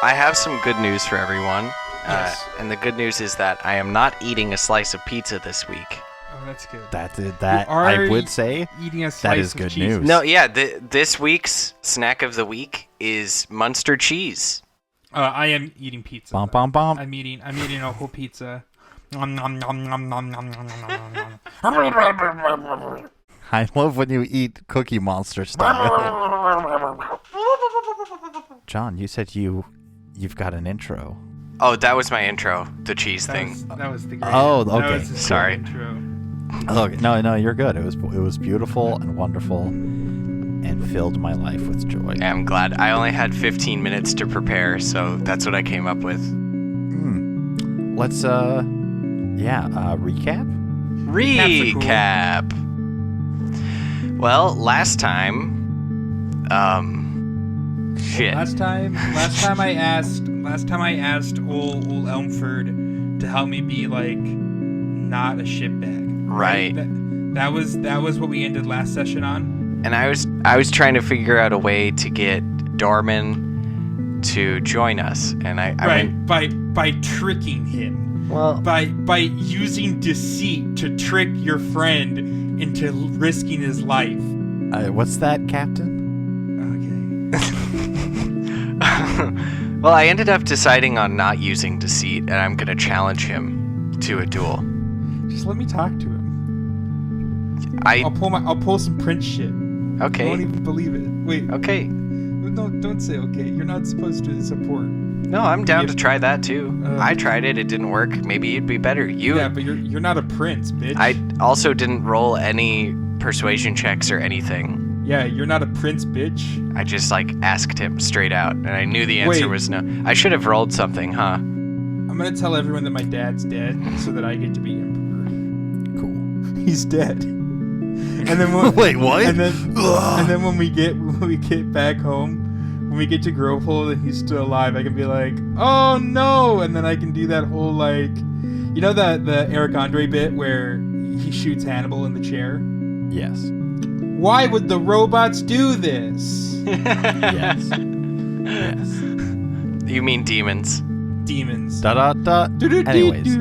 I have some good news for everyone. Yes. And the good news is that I am not eating a slice of pizza this week. Oh, that's good. That I would say eating a slice that is of good cheese. news. No, yeah, this week's snack of the week is Munster cheese. I am eating pizza. Bum, bum, bum. I'm eating a whole pizza. Nom, nom, nom, nom, nom, nom, nom, nom, nom. I love when you eat Cookie Monster style. John, you said you've got an intro. Oh, that was my intro, the cheese thing. That was the great. Oh, that okay. was the Sorry. Intro. Okay, no, you're good. It was beautiful and wonderful, and filled my life with joy. I'm glad. I only had 15 minutes to prepare, so that's what I came up with. Let's recap. Recap. Well, last time, shit. Last time I asked old Elmford to help me be like not a shitbag. Right. That was what we ended last session on. And I was trying to figure out a way to get Dorman to join us, and I went, by tricking him. well, By using deceit to trick your friend into risking his life. What's that, Captain? Okay. well, I ended up deciding on not using deceit, and I'm gonna challenge him to a duel. Just let me talk to him. I'll I'll pull some Prince shit. Okay. I won't even believe it. Wait. Okay. No, don't say okay. You're not supposed to support. No, I'm down to try that too. I tried it. It didn't work. Maybe you'd be better. Yeah, but you're not a prince, bitch. I also didn't roll any persuasion checks or anything. Yeah, you're not a prince, bitch. I just asked him straight out, and I knew the answer was no. I should have rolled something, huh? I'm gonna tell everyone that my dad's dead so that I get to be emperor. Cool. He's dead. And then Wait, what? And then when we get back home, when we get to Grovepole and he's still alive, I can be like, oh no, and then I can do that whole the Eric Andre bit where he shoots Hannibal in the chair. Yes. Why would the robots do this? Yes. Yes. You mean demons? Demons. Da da da. Anyways.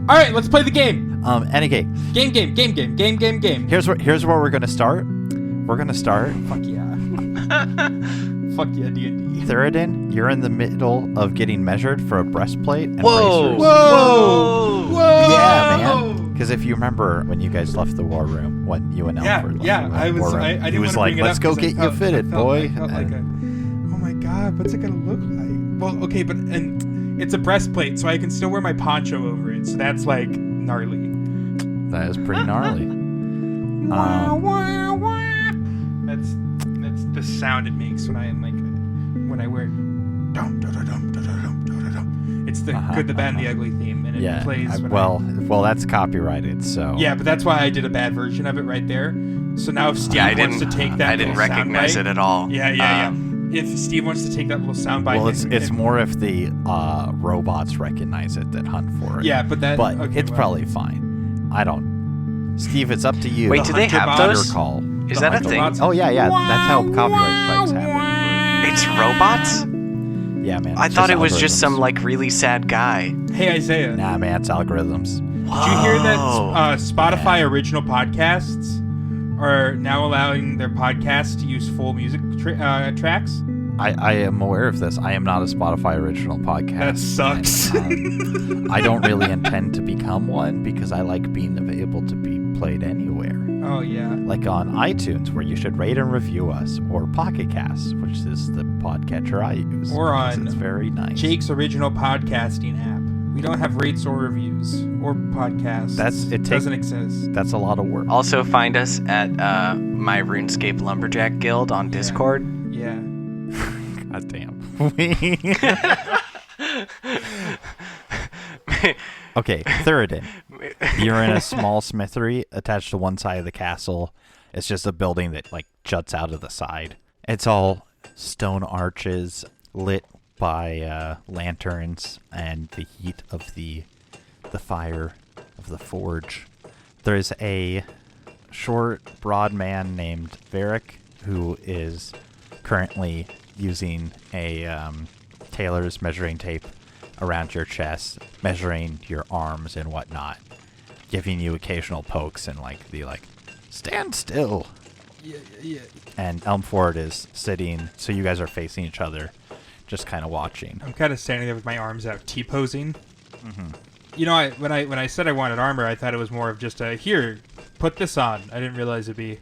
All right, let's play the game. Anyway. Game. Here's where we're gonna start. We're gonna start. Fuck yeah. Fuck yeah, D&D. Thiradin, you're in the middle of getting measured for a breastplate and Whoa! bracers. Whoa! Yeah, man. Because if you remember when you guys left the war room, when you and Alfred left the war room, I he didn't was wanna like, bring it "Let's up go 'cause get you fitted, boy." I felt like oh my god, what's it gonna look like? Well, okay, and it's a breastplate, so I can still wear my poncho over it. So that's like gnarly. That is pretty gnarly. That's the sound it makes when I wear it. Dum, dum, dum, dum, dum, dum, dum, dum. It's the Good, the Bad, and the Ugly theme, and it plays. Well, that's copyrighted, so. Yeah, but that's why I did a bad version of it right there. So now if Steve wants to take that, I didn't recognize it at all. Yeah. If Steve wants to take that little soundbite, well, it's more if the robots recognize it that hunt for it. Yeah, but it's probably fine. I don't. Steve, it's up to you. Wait, do they have those? Your call. Is that a thing? Oh yeah. That's how copyright strikes happen. It's robots? Yeah, man. I thought it was just some really sad guy. Hey Isaiah. Nah, man, it's algorithms. Whoa. Did you hear that Spotify original podcasts are now allowing their podcasts to use full music tracks? I am aware of this. I am not a Spotify original podcast. That sucks. I don't really intend to become one because I like being able to be played anywhere. Oh, yeah. Like on iTunes, where you should rate and review us, or Pocket Casts, which is the podcatcher I use. Or on it's very nice. Jake's original podcasting app. We don't have rates or reviews or podcasts. It doesn't exist. That's a lot of work. Also find us at my RuneScape Lumberjack Guild on Discord. Yeah. God damn. Okay, Thiradin. You're in a small smithery attached to one side of the castle. It's just a building that juts out of the side. It's all stone arches lit by lanterns and the heat of the fire of the forge. There's a short, broad man named Varric who is currently using a Taylor's measuring tape around your chest, measuring your arms and whatnot, giving you occasional pokes and stand still. Yeah. And Elmford is sitting, so you guys are facing each other, just kind of watching. I'm kind of standing there with my arms out, T-posing. Mm-hmm. You know, when I said I wanted armor, I thought it was more of just a, here, put this on. I didn't realize it'd be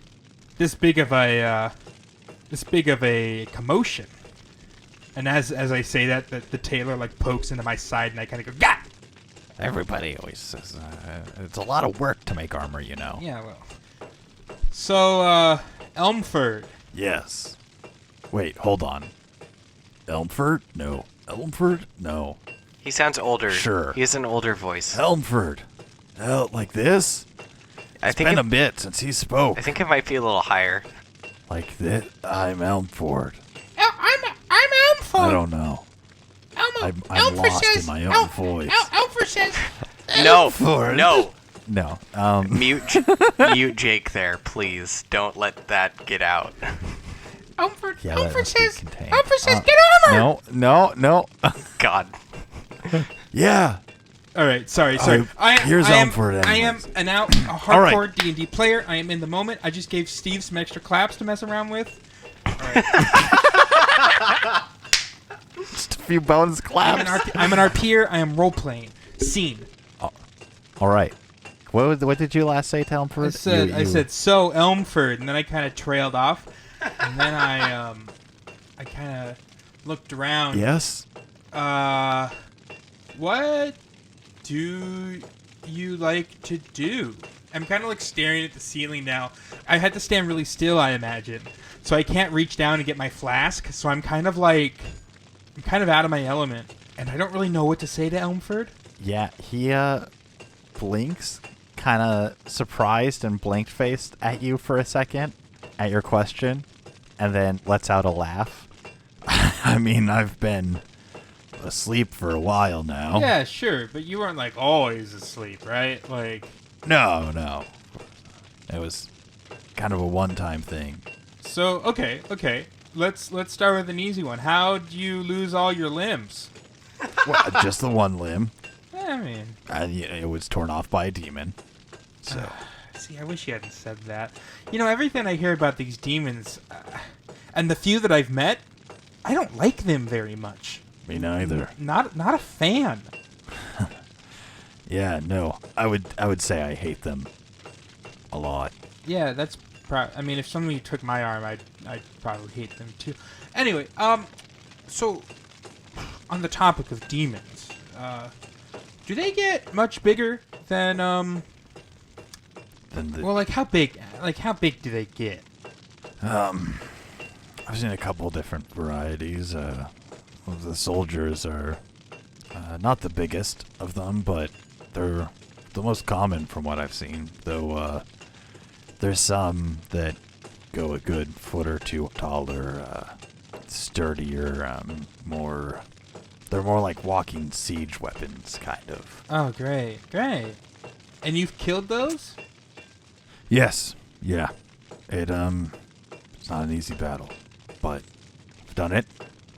this big of a commotion. And as I say that, the tailor pokes into my side, and I kind of go, Gah! Everybody always says it's a lot of work to make armor, you know. Yeah, well. So, Elmford. Yes. Wait, hold on. Elmford? No. Elmford? No. He sounds older. Sure. He has an older voice. Elmford. Like this? It's been a bit since he spoke. I think it might be a little higher. Like this? I'm Elmford. I'm Elmford. I don't know. I'm lost in my own voice. Elmford says... No. Elmford. No. No. Mute Jake there, please. Don't let that get out. Elmford Yeah, says, get armor. No. God. Yeah. All right, sorry. Here's Elmford. I am a hardcore D&D player. I am in the moment. I just gave Steve some extra claps to mess around with. All right. Just a few bonus claps. I'm an RPer. I am role playing. Scene. All right. What did you last say to Elmford? I said so Elmford, and then I kind of trailed off, and then I kind of looked around. Yes. What do you like to do? I'm kind of staring at the ceiling now. I had to stand really still, I imagine, so I can't reach down and get my flask. So I'm kind of out of my element, and I don't really know what to say to Elmford. Yeah, he blinks, kind of surprised and blank-faced at you for a second, at your question, and then lets out a laugh. I mean, I've been asleep for a while now. Yeah, sure, but you weren't always asleep, right? No. It was kind of a one-time thing. So, okay. Let's start with an easy one. How'd you lose all your limbs? Well, just the one limb. I mean... it was torn off by a demon. So. See, I wish you hadn't said that. Everything I hear about these demons, and the few that I've met, I don't like them very much. Me neither. Not a fan. Yeah, no. I would say I hate them a lot. Yeah, that's if somebody took my arm, I'd probably hate them too. Anyway, so on the topic of demons, do they get much bigger than how big do they get? I've seen a couple different varieties. The soldiers are not the biggest of them, but they're the most common from what I've seen. Though there's some that go a good foot or two taller, sturdier, they're more like walking siege weapons, kind of. Oh, great. And you've killed those? Yes. Yeah. It's not an easy battle, but I've done it.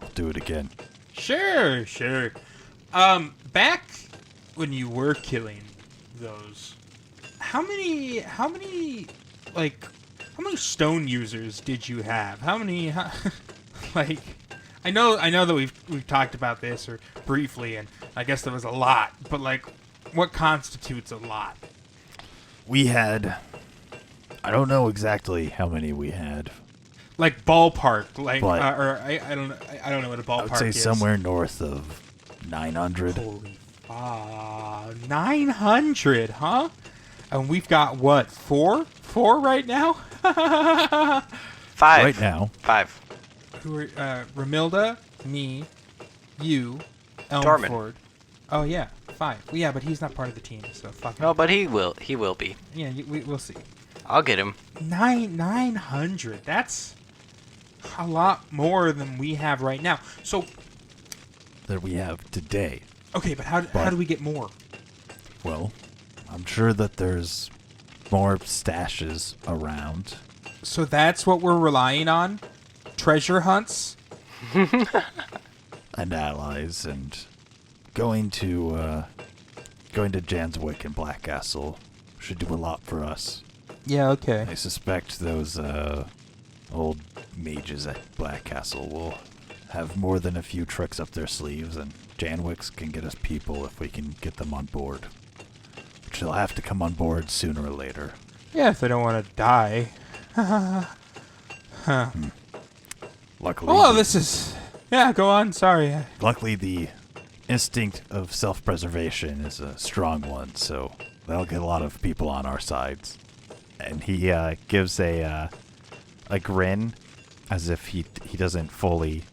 I'll do it again. Sure. Back when you were killing those, how many stone users did you have? I know that we've talked about this or briefly, and I guess there was a lot, but what constitutes a lot? We had, I don't know exactly how many we had. Ballpark, but I don't know what a ballpark is. I would say somewhere north of 900. Holy 900, huh? And we've got what, four right now? 5 right now. 5. Who are Ramilda, me, you, Dorman. Elmford. Oh yeah, 5. Well, yeah, but he's not part of the team, so fuck him. No, but he will be. Yeah, we'll see. I'll get him. 900. That's a lot more than we have right now. So That we have today. okay, but how do we get more? Well, I'm sure that there's more stashes around. So that's what we're relying on? Treasure hunts? and allies, and going to Janswick and Black Castle should do a lot for us. Yeah, okay. I suspect those old mages at Black Castle will have more than a few tricks up their sleeves, and Janwick's can get us people if we can get them on board. Which they'll have to come on board sooner or later. Yeah, if they don't want to die. Huh. Luckily, Oh, this is... Yeah, go on. Sorry. luckily the instinct of self-preservation is a strong one, so that'll get a lot of people on our sides. And he gives a grin, as if he doesn't fully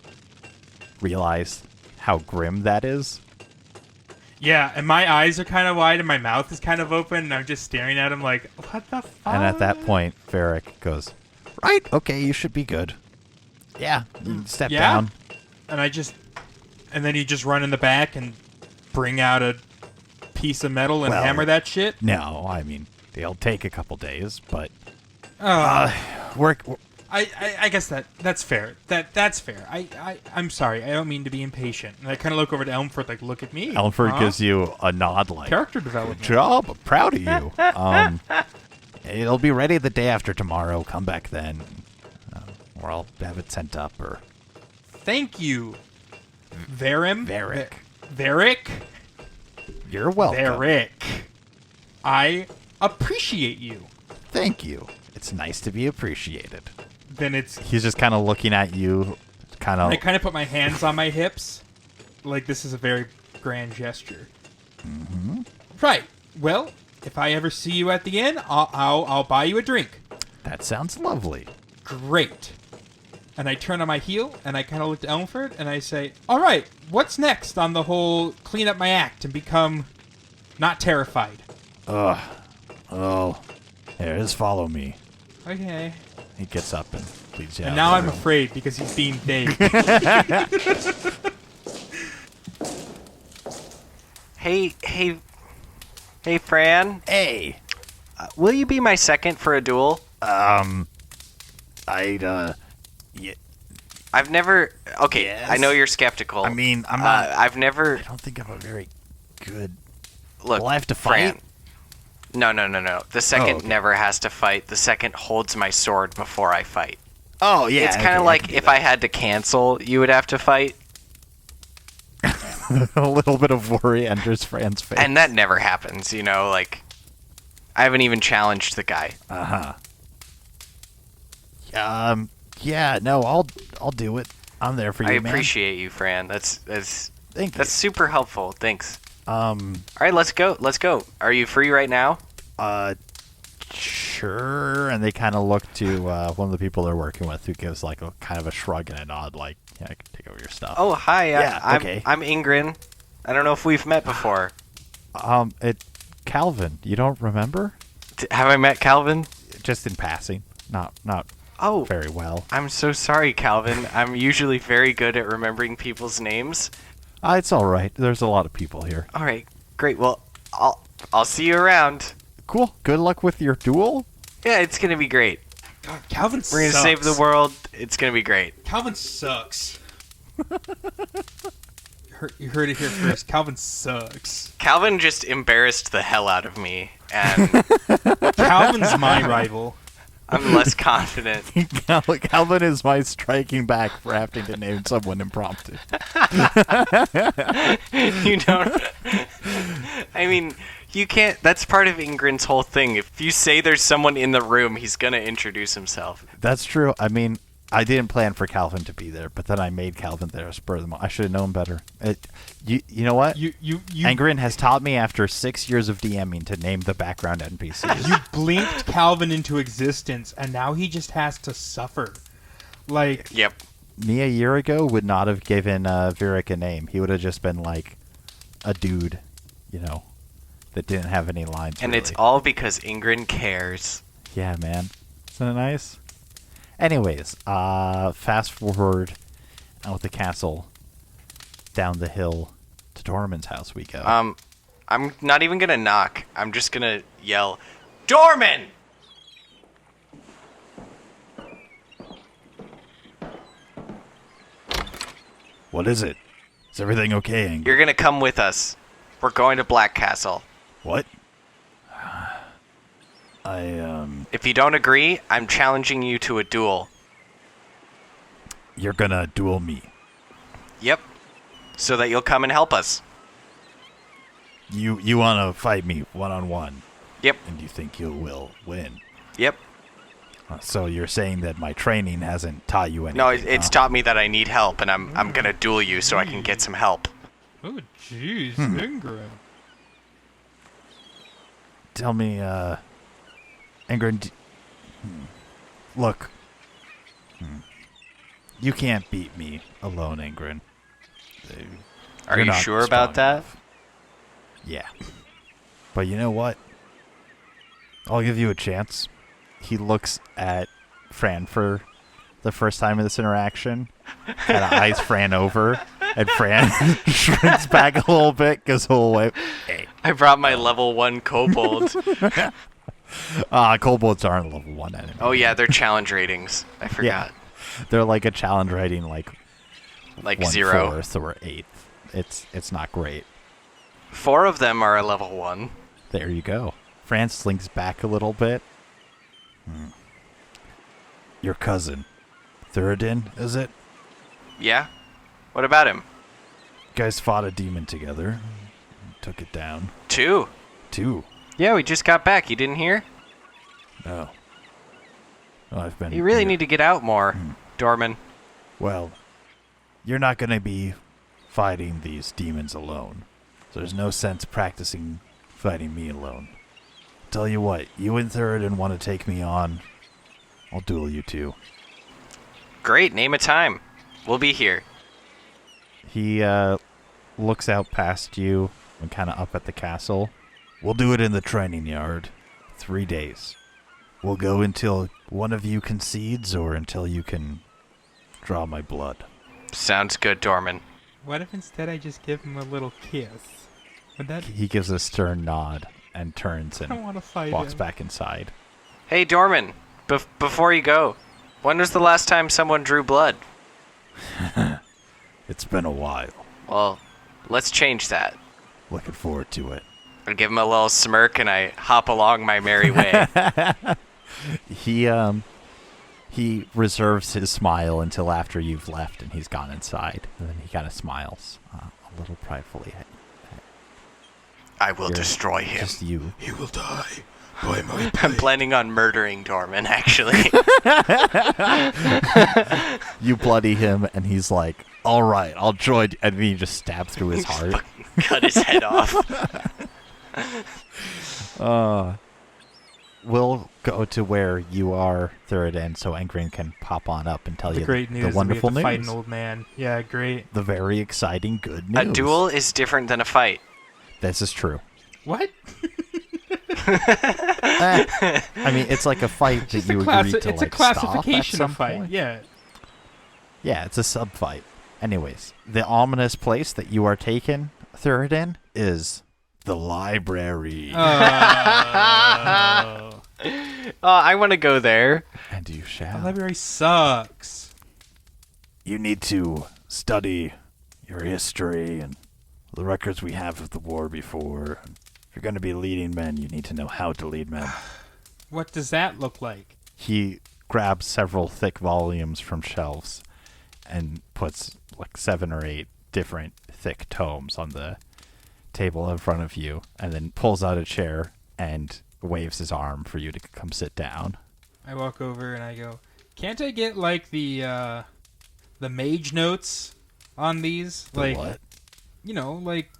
realize how grim that is. Yeah, and my eyes are kind of wide and my mouth is kind of open, and I'm just staring at him like, what the fuck? And at that point, Varric goes, "Right, okay, you should be good. Yeah, you can step down." And then you just run in the back and bring out a piece of metal and Well, hammer that shit? No, I mean, it'll take a couple days, but I guess that's fair. That's fair. I'm sorry. I don't mean to be impatient. And I kind of look over to Elmford like, look at me. Elmford gives you a nod like, character "Good development. job, I'm proud of you." It'll be ready the day after tomorrow. Come back then, or I'll have it sent up. Or Thank you, Varric. Varric. You're welcome. Varric. I appreciate you. Thank you. It's nice to be appreciated. Then it's... He's just kind of looking at you, kind of. I kind of put my hands on my hips, like this is a very grand gesture. Mm-hmm. Right. Well, if I ever see you at the inn, I'll buy you a drink. That sounds lovely. Great. And I turn on my heel, and I kind of look to Elmford, and I say, all right, what's next on the whole clean up my act and become not terrified? Ugh. Oh. Here, just follow me. Okay. He gets up and leads you out And now of I'm the room. afraid because he's being big. Hey, Fran. Hey. Will you be my second for a duel? Yeah. I've never... Okay, Yes. I know you're skeptical. I mean, I'm not. I've never... I don't think I'm a very good. Look, Will I have to Fran. fight? No. The second okay. never has to fight. The second holds my sword before I fight. Oh yeah. It's kind of like if I had to cancel, you would have to fight. A little bit of worry enters Fran's face. And that never happens, you know, like... I haven't even challenged the guy. Yeah. No. I'll do it. I'm there for you, I man. appreciate you, Fran. That's Thank you. That's super helpful. Thanks. All right, let's go. Are you free right now? Sure. And they kind of look to one of the people they're working with, who gives like a kind of a shrug and a nod, like, "Yeah, I can take over your stuff." Oh, hi. Yeah, okay. I'm Engrin. I don't know if we've met before. Calvin, you don't remember? Have I met Calvin? Just in passing, not Oh, very well. I'm so sorry, Calvin. I'm usually very good at remembering people's names. It's all right. There's a lot of people here. All right, great. Well, I'll see you around. Cool. Good luck with your duel. Yeah, it's gonna be great. God, Calvin We're gonna sucks. save the world. It's gonna be great. Calvin sucks. You heard it here first. Calvin sucks. Calvin just embarrassed the hell out of me, and Calvin's my rival. I'm less confident. Calvin is my striking back for having to name someone impromptu. You don't. I mean, you can't. That's part of Ingrin's whole thing. If you say there's someone in the room, he's gonna introduce himself. That's true. I mean, I didn't plan for Calvin to be there, but then I made Calvin there. Spur of the moment. I should have known better. You know what? You Engrin has taught me after 6 years of DMing to name the background NPCs. You blinked Calvin into existence, and now he just has to suffer. Like, Yep. Me a year ago would not have given Varric a name. He would have just been like a dude, you know, that didn't have any lines. And really. it's all because Engrin cares. Yeah, man. Isn't it nice? Anyways, fast forward out of the castle, down the hill to Dorman's house we go. I'm not even gonna knock. I'm just gonna yell, Dorman! What is it? Is everything okay, Engrin? You're gonna come with us. We're going to Black Castle. What? If you don't agree, I'm challenging you to a duel. You're gonna duel me. Yep. So that you'll come and help us. You wanna fight me one-on-one, Yep. and you think you will win. Yep. So you're saying that my training hasn't taught you anything? No, it's huh? taught me that I need help, and I'm gonna duel you so I can get some help. Oh, jeez, Engrin. Tell me, Engrin, look. You can't beat me alone, Engrin. Are You're you not sure about strong that? enough. Yeah. But you know what? I'll give you a chance. He looks at Fran for the first time in this interaction. Kind of eyes Fran over. And Fran shrinks back a little bit, goes a little way. Hey. I brought my level 1 kobold. Kobolds aren't level 1 enemy. Oh yeah, they're challenge ratings. I forgot. They're like a challenge rating like Like 1/4 0. or 1/8. It's not great. 4 of them are a level 1. There you go. Fran slinks back a little bit. Your cousin, Thiradin, is it? Yeah? What about him? You guys fought a demon together. Took it down. 2. 2. Yeah, we just got back. You didn't hear? Oh. Well, I've been. You really here. need to get out more, Dorman. Well, you're not going to be fighting these demons alone. So there's no sense practicing fighting me alone. Tell you what, you and Thiradin want to take me on. I'll duel you too. Great, name a time. We'll be here. He looks out past you and kind of up at the castle. We'll do it in the training yard. 3 days. We'll go until one of you concedes or until you can draw my blood. Sounds good, Dorman. What if instead I just give him a little kiss? Would that... He gives a stern nod and turns I don't and want to fight walks him. back inside. Hey, Dorman. Before you go, when was the last time someone drew blood? It's been a while. Well, let's change that. Looking forward to it. I give him a little smirk and I hop along my merry way. He reserves his smile until after you've left and he's gone inside. And then he kind of smiles a little pridefully. I will destroy him. Just you. He will die by my I'm planning on murdering Dorman, actually. You bloody him, and he's like, all right, I'll join. And then you just stab through his heart. Cut his head off. We'll go to where you are, Thiradin, so Engrin can pop on up and tell The you great news the wonderful that we have to fight news. an old man. Yeah, great. The very exciting good A news. duel is different than a fight. This is true. What? I mean, it's like a fight that you agree to it's like a classification stop at of fight. some point. Yeah. Yeah, it's a sub fight. Anyways, the ominous place that you are taken, Thiradin, is the library. Oh. I want to go there. And you The shall. library sucks. You need to study your history and the records we have of the war before. If you're going to be leading men, you need to know how to lead men. What does that look like? He grabs several thick volumes from shelves and puts like 7 or 8 different thick tomes on the table in front of you, and then pulls out a chair and waves his arm for you to come sit down. I walk over and I go, "Can't I get like the mage notes on these? The like what? You know, like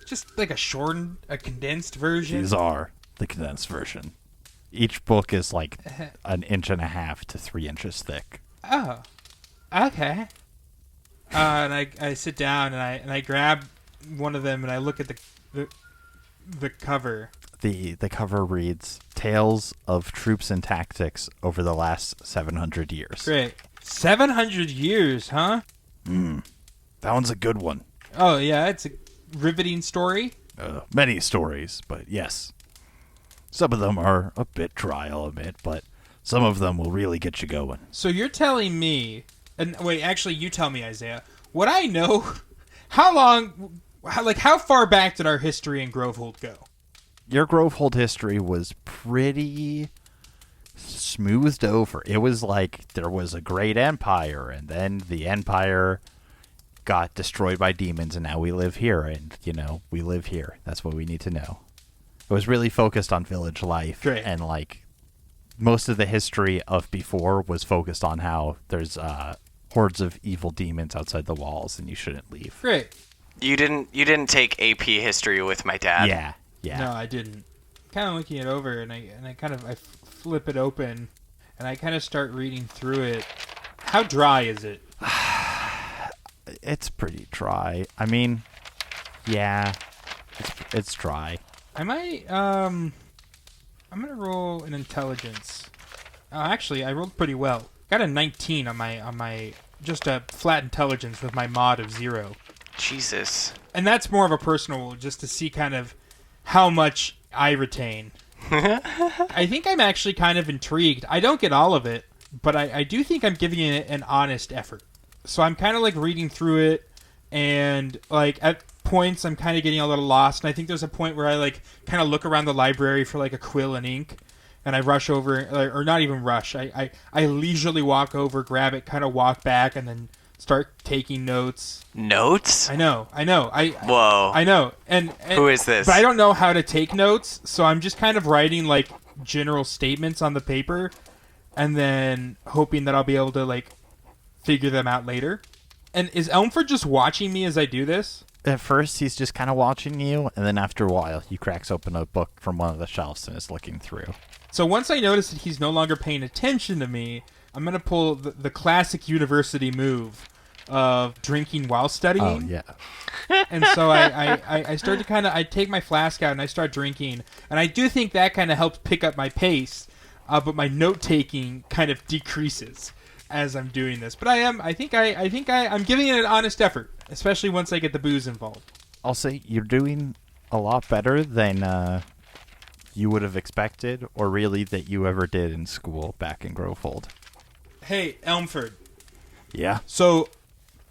just like a shortened, a condensed version." These are the condensed version. Each book is like 1.5 to 3 inches thick. Oh, okay. And I sit down and I grab one of them and I look at the cover. The cover reads, Tales of Troops and Tactics Over the Last 700 Years. Great. 700 years, huh? That one's a good one. Oh yeah, it's a riveting story. Many stories, but yes. Some of them are a bit dry, I'll admit, but some of them will really get you going. So you're telling me, and wait, actually, you tell me, Isaiah. What I know how far back did our history in Grovehold go? Your Grovehold history was pretty smoothed over. It was like there was a great empire, and then the empire got destroyed by demons, and now we live here, and, we live here. That's what we need to know. It was really focused on village life, Great. and, most of the history of before was focused on how there's hordes of evil demons outside the walls, and you shouldn't leave. Great. You didn't take AP history with my dad. Yeah. No, I didn't. Kind of looking it over, and I flip it open, and I kind of start reading through it. How dry is it? It's pretty dry. I mean, yeah, it's dry. I might, I'm gonna roll an intelligence. Actually, I rolled pretty well. Got a 19 on my just a flat intelligence with my mod of 0. Jesus. And that's more of a personal roll, just to see kind of how much I retain. I think I'm actually kind of intrigued. I don't get all of it, but I do think I'm giving it an honest effort. So I'm kind of reading through it, and at points I'm kind of getting a little lost. And I think there's a point where I kind of look around the library for a quill and ink, and I rush over, or not even rush. I leisurely walk over, grab it, kind of walk back, and then start taking notes. Notes? I know. Whoa. I know. And Who is this? But I don't know how to take notes, so I'm just kind of writing general statements on the paper, and then hoping that I'll be able to figure them out later. And is Elmford just watching me as I do this? At first, he's just kind of watching you, and then after a while, he cracks open a book from one of the shelves and is looking through. So once I notice that he's no longer paying attention to me, I'm going to pull the classic university move of drinking while studying. Oh, yeah. And so I start to I take my flask out and I start drinking. And I do think that kind of helps pick up my pace, but my note-taking kind of decreases as I'm doing this. But I'm giving it an honest effort, especially once I get the booze involved. I'll say you're doing a lot better than you would have expected, or really that you ever did in school back in Grovehold. Hey, Elmford. Yeah? So,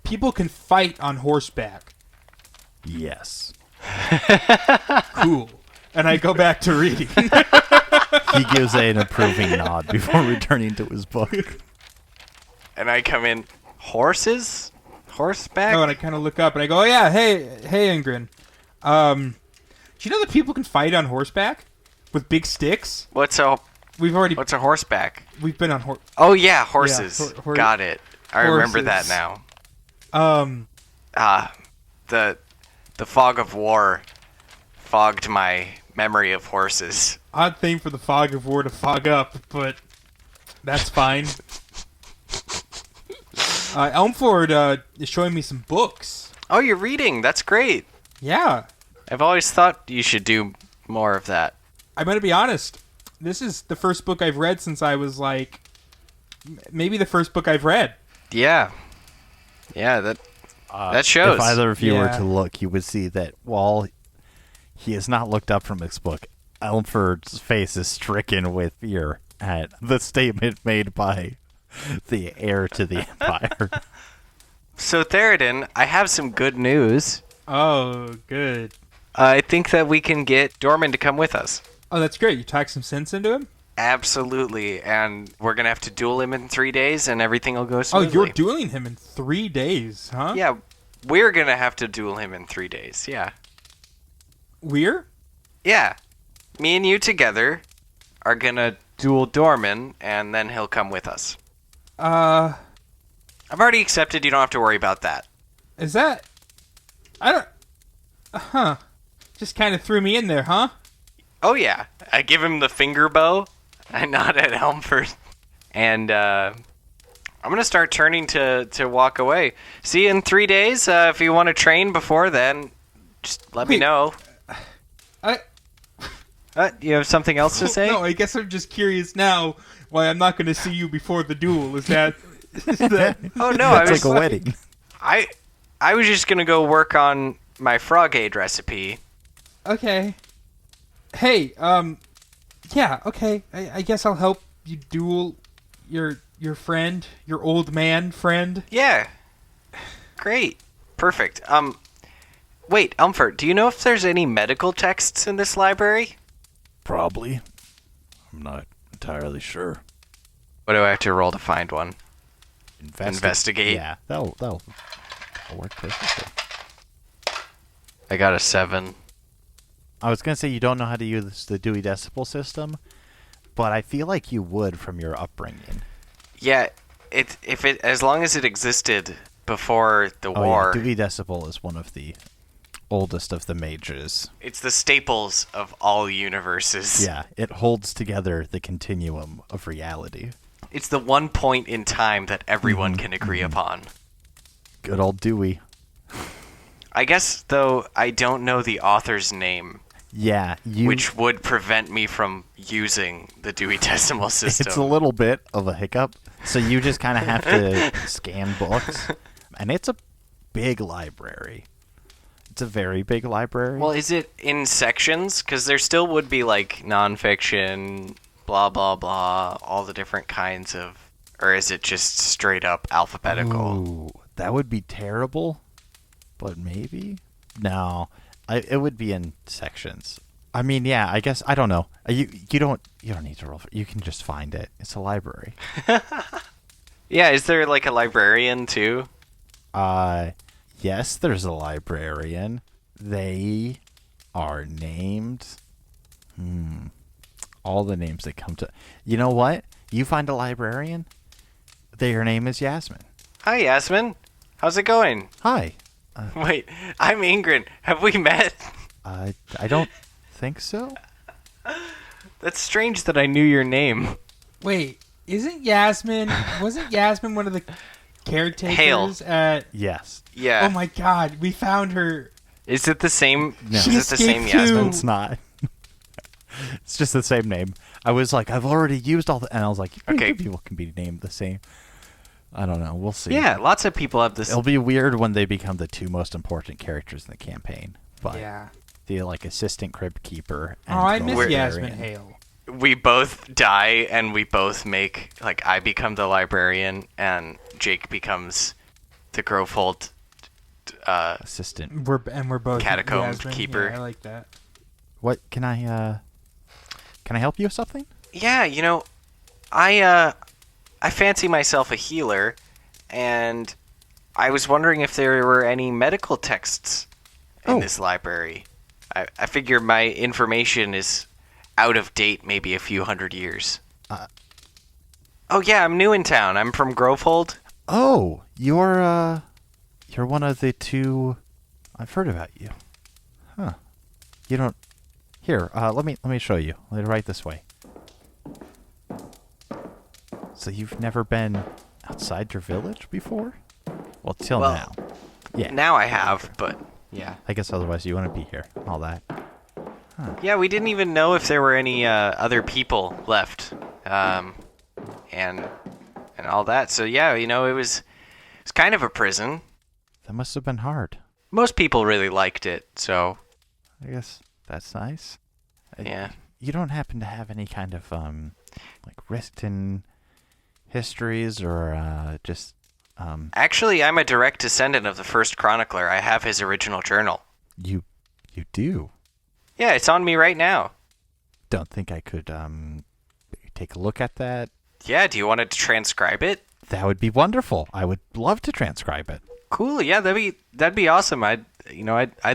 people can fight on horseback. Yes. Cool. And I go back to reading. He gives an approving nod before returning to his book. And I come in, horses? Horseback? Oh, and I kind of look up and I go, oh, yeah, hey, Engrin. Do you know that people can fight on horseback? With big sticks? What's a horseback? We've been on horse. Oh, yeah, horses. Yeah, Got it. I remember that now. The fog of war fogged my memory of horses. Odd thing for the fog of war to fog up, but that's fine. Elmford is showing me some books. Oh, you're reading. That's great. Yeah. I've always thought you should do more of that. I'm going to be honest. This is the first book I've read since I was maybe the first book I've read. Yeah. Yeah, that shows. If either of you were Yeah. to look, you would see that while he has not looked up from his book, Elmford's face is stricken with fear at the statement made by the heir to the empire. So, Thiradin, I have some good news. Oh, good. I think that we can get Dorman to come with us. Oh, that's great. You talked some sense into him? Absolutely. And we're going to have to duel him in 3 days, and everything will go Oh, smoothly. you're dueling him in 3 days, huh? Yeah, we're going to have to duel him in 3 days, yeah. We're? Yeah. Me and you together are going to duel Dorman, and then he'll come with us. I've already accepted. You don't have to worry about that. Is that... I don't... Huh. Just kind of threw me in there, huh? Oh, yeah. I give him the finger bow. I nod at Elmford. And I'm going to start turning to walk away. See you in 3 days. If you want to train before then, just let me Wait. know. I... You have something else to say? No, I guess I'm just curious now why I'm not going to see you before the duel. Is that... Is that... Oh, no. I It's was like a wedding. I was just going to go work on my frog aid recipe. Okay. Hey, yeah, okay. I guess I'll help you duel your friend, your old man friend. Yeah. Great. Perfect. Wait, Umfert, do you know if there's any medical texts in this library? Probably. I'm not entirely sure. What do I have to roll to find one? Investigate. Yeah, that'll work perfectly. I got a 7. I was gonna say you don't know how to use the Dewey Decimal System, but I feel like you would from your upbringing. Yeah, as long as it existed before the war. Yeah, Dewey Decimal is one of the oldest of the mages. It's the staples of all universes. Yeah, it holds together the continuum of reality. It's the one point in time that everyone can agree upon. Good old Dewey. I guess, though, I don't know the author's name. Yeah, which would prevent me from using the Dewey Decimal System. It's a little bit of a hiccup, so you just kind of have to scan books. And it's a big library. It's a very big library. Well, is it in sections? Because there still would be, like, nonfiction, blah, blah, blah, all the different kinds of... Or is it just straight up alphabetical? Ooh, that would be terrible, but maybe? No, it would be in sections. I mean, yeah, I guess, I don't know. You don't need to roll for it. You can just find it. It's a library. Yeah, is there, like, a librarian, too? Yes, there's a librarian. They are named... All the names that come to... You know what? You find a librarian, their name is Yasmin. Hi, Yasmin. How's it going? Hi. Wait, I'm Engrin. Have we met? I don't think so. That's strange that I knew your name. Wait, wasn't Yasmin one of the caretakers at... Yes. Yeah. Oh my god, we found her. Is it the same? No. Is it the same escaped too. Yasmin? It's not. It's just the same name. I was like, I've already used all the... And I was like, okay, people can be named the same. I don't know. We'll see. Yeah, lots of people have this. It'll be weird when they become the two most important characters in the campaign. But Yeah. the like assistant crypt keeper. And I the miss librarian. Yasmin Hale. We both die, and we both make, like, I become the librarian, and Jake becomes the Grovehold assistant. We're both Catacomb Yasmin. keeper. Yeah, I like that. What can I help you with something? Yeah, you know, I fancy myself a healer, and I was wondering if there were any medical texts in this library. I figure my information is out of date, maybe a few hundred years. Oh yeah, I'm new in town. I'm from Grovehold. Oh, you're one of the two. I've heard about you. Huh? You don't. Here, let me show you. Let me right this way. So you've never been outside your village before? Well, till now. Yeah. Now I have, but yeah. I guess otherwise you wouldn't be here. All that. Yeah, we didn't even know if there were any other people left, and all that. So yeah, you know, it's kind of a prison. That must have been hard. Most people really liked it, so I guess that's nice. yeah. You don't happen to have any kind of like written histories or just Actually, I'm a direct descendant of the first chronicler. I have his original journal. You do. Yeah, it's on me right now. Don't think I could take a look at that. Yeah, do you want to transcribe it? That would be wonderful. I would love to transcribe it. Cool. Yeah, that'd be awesome. I'd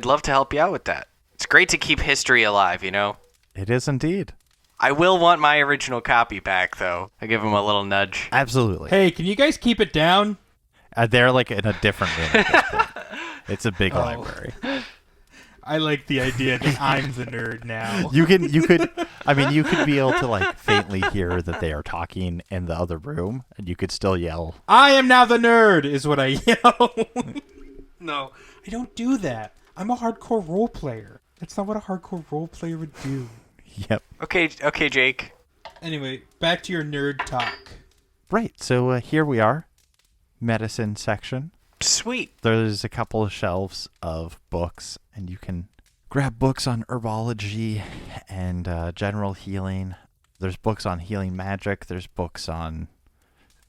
love to help you out with that. It's great to keep history alive, you know. It is indeed. I will want my original copy back, though. I give him a little nudge. Absolutely. Hey, can you guys keep it down? They're like in a different room at this point. It's a big library. I like the idea that I'm the nerd now. You could be able to like faintly hear that they are talking in the other room, and you could still yell. I am now the nerd, is what I yell. No, I don't do that. I'm a hardcore role player. That's not what a hardcore role player would do. Yep. Okay, Jake. Anyway, back to your nerd talk. Right. So here we are, medicine section. Sweet. There's a couple of shelves of books, and you can grab books on herbology and general healing. There's books on healing magic. There's books on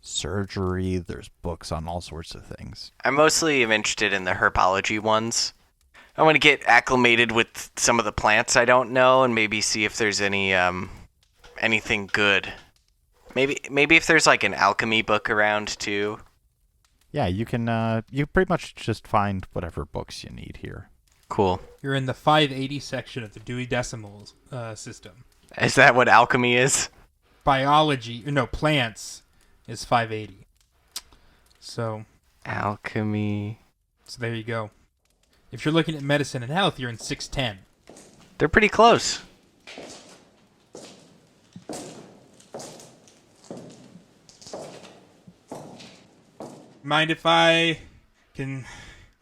surgery. There's books on all sorts of things. I mostly am interested in the herbology ones. I want to get acclimated with some of the plants I don't know, and maybe see if there's anything good. Maybe if there's like an alchemy book around too. Yeah, you can. You pretty much just find whatever books you need here. Cool. You're in the 580 section of the Dewey Decimal System. Is that what alchemy is? Biology, no, plants is 580. So Alchemy. So there you go. If you're looking at medicine and health, you're in 610. They're pretty close. Mind if I can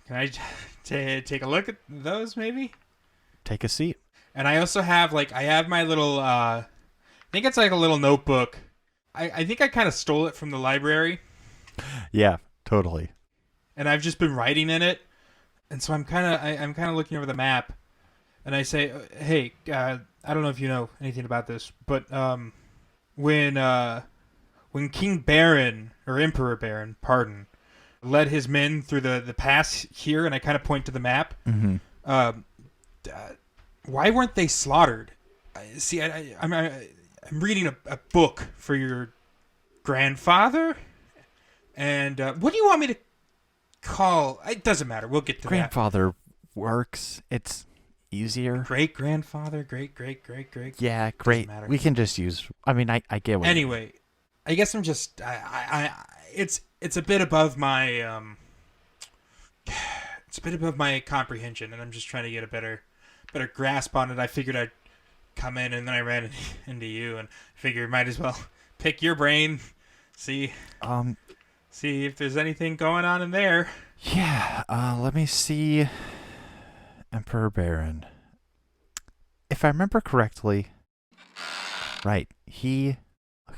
I take a look at those maybe? Take a seat. And I also have I have my little I think it's like a little notebook. I think I kind of stole it from the library. Yeah, totally. And I've just been writing in it. And so I'm kind of looking over the map, and I say, "Hey, I don't know if you know anything about this, but when King Baron or Emperor Baron, pardon, led his men through the pass here, and I kind of point to the map. Mm-hmm. Why weren't they slaughtered? See, I'm reading a book for your grandfather, and what do you want me to call? It doesn't matter. We'll get to Grandfather works. It's easier. Great grandfather, great. Yeah, great. Matter. We can just use. I mean, I get what. Anyway, I guess I'm just it's a bit above my it's a bit above my comprehension, and I'm just trying to get a better grasp on it. I figured I'd come in, and then I ran into you, and figured might as well pick your brain, see if there's anything going on in there. Yeah, let me see. Emperor Baron. If I remember correctly, right, okay,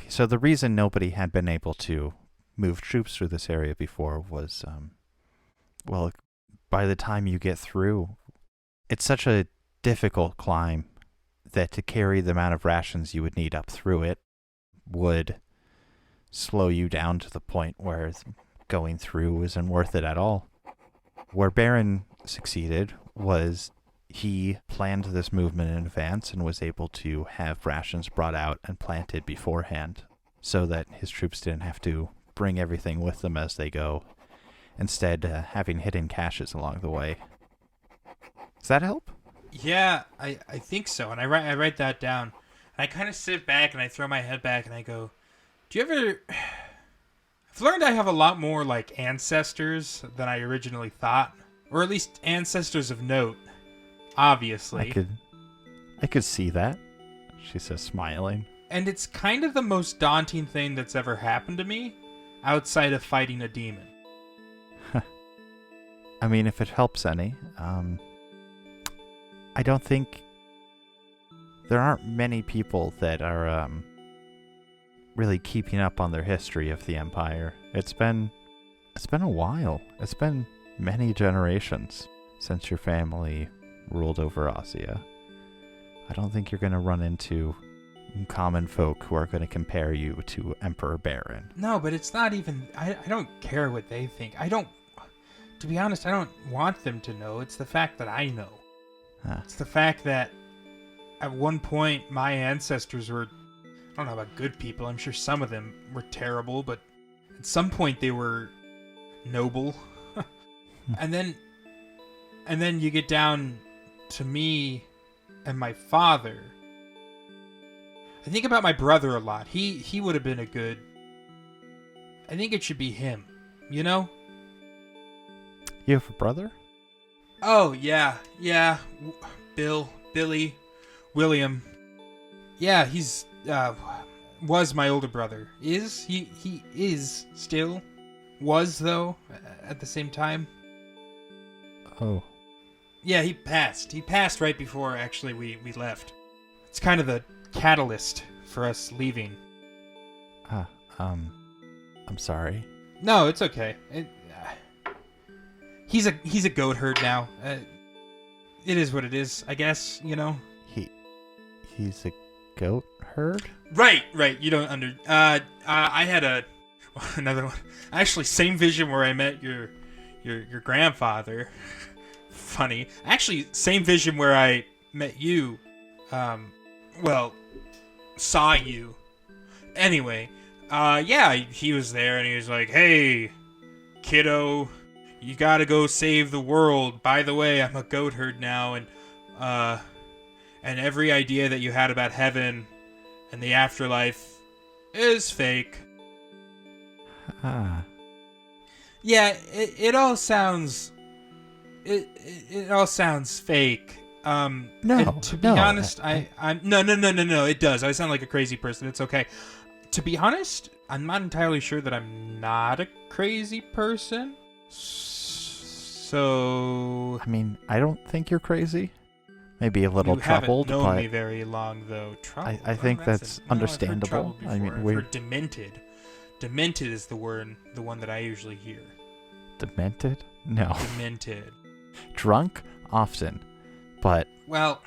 so the reason nobody had been able to move troops through this area before was, well, by the time you get through, it's such a difficult climb that to carry the amount of rations you would need up through it would slow you down to the point where going through isn't worth it at all. Where Baron succeeded was he planned this movement in advance and was able to have rations brought out and planted beforehand so that his troops didn't have to bring everything with them as they go, instead having hidden caches along the way. Does that help? Yeah, I think so. And I write that down. And I kind of sit back and I throw my head back and I go, do you ever... I've learned I have a lot more ancestors than I originally thought. Or at least ancestors of note. Obviously. I could see that, she says, smiling. And it's kind of the most daunting thing that's ever happened to me, outside of fighting a demon. I mean, if it helps any, I don't think there aren't many people that are really keeping up on their history of the Empire. It's been a while. It's been many generations since your family ruled over Ossia. I don't think you're going to run into common folk who are going to compare you to Emperor Baron. No, but it's not even... I don't care what they think. To be honest, I don't want them to know. It's the fact that I know. Huh. It's the fact that at one point my ancestors were... I don't know about good people. I'm sure some of them were terrible, but at some point they were noble. And then you get down to me and my father. I think about my brother a lot. He would have been a good... I think it should be him. You know? You have a brother? Oh, yeah. Billy, William. Yeah, he's... was my older brother. He is still. Was, though, at the same time. Oh. Yeah, he passed. He passed right before, actually, we left. It's kind of the catalyst for us leaving. I'm sorry. No, it's okay. He's a goat herd now. It is what it is, I guess, you know? He's a goat herd? Right. You don't I had another one. Actually, same vision where I met your grandfather. funny. Actually, same vision where I met you. Saw you. Anyway, he was there and he was like, "Hey, kiddo, you gotta go save the world. By the way, I'm a goat herd now, and every idea that you had about heaven and the afterlife is fake." Yeah, it all sounds... It all sounds fake. No, to be honest, No, it does. I sound like a crazy person. It's okay. To be honest, I'm not entirely sure that I'm not a crazy person. So... I mean, I don't think you're crazy. Maybe a little troubled, You haven't known but me very long, though. Troubled. I think that's understandable. I mean, I've heard demented. Demented is the one that I usually hear. Demented? No. Demented. Drunk? Often. But Well,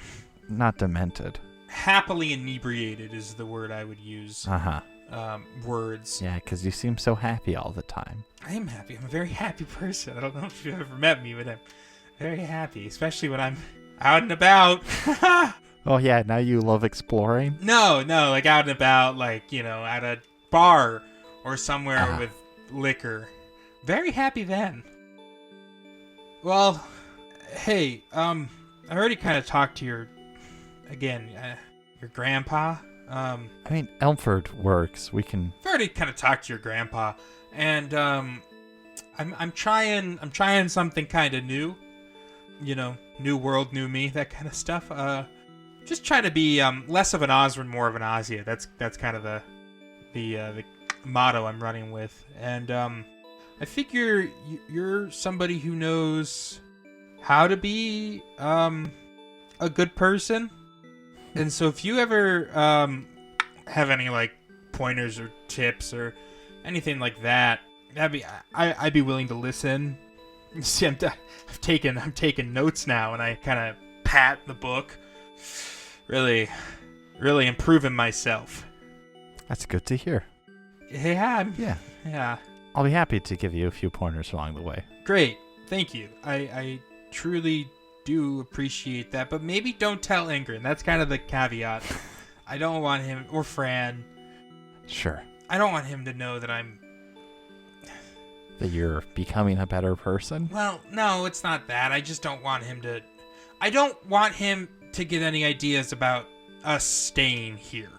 not demented. happily inebriated is the word I would use. Uh-huh. Words. Yeah, because you seem so happy all the time. I am happy. I'm a very happy person. I don't know if you've ever met me, but I'm very happy, especially when I'm out and about. Oh, yeah, now you love exploring? No, like out and about, like, at a bar or somewhere with liquor. Very happy then. Well, hey, I already kind of talked to your grandpa. I mean, Elmford works. We can... I've already kind of talked to your grandpa, and I'm trying something kind of new. New world, new me, that kind of stuff. Just trying to be less of an Ossran, more of an Ozia. That's kind of the motto I'm running with, and I figure you're somebody who knows how to be a good person. And so if you ever have any like pointers or tips or anything like that, I'd be willing to listen. See, I'm taking notes now, and I kind of pat the book, really improving myself. That's good to hear. Yeah. I'll be happy to give you a few pointers along the way. Great, thank you. I truly do appreciate that, but maybe don't tell Engrin. That's kind of the caveat. I don't want him, or Fran. Sure. I don't want him to know that That you're becoming a better person? Well, no, it's not that. I just don't want him to... I don't want him to get any ideas about us staying here.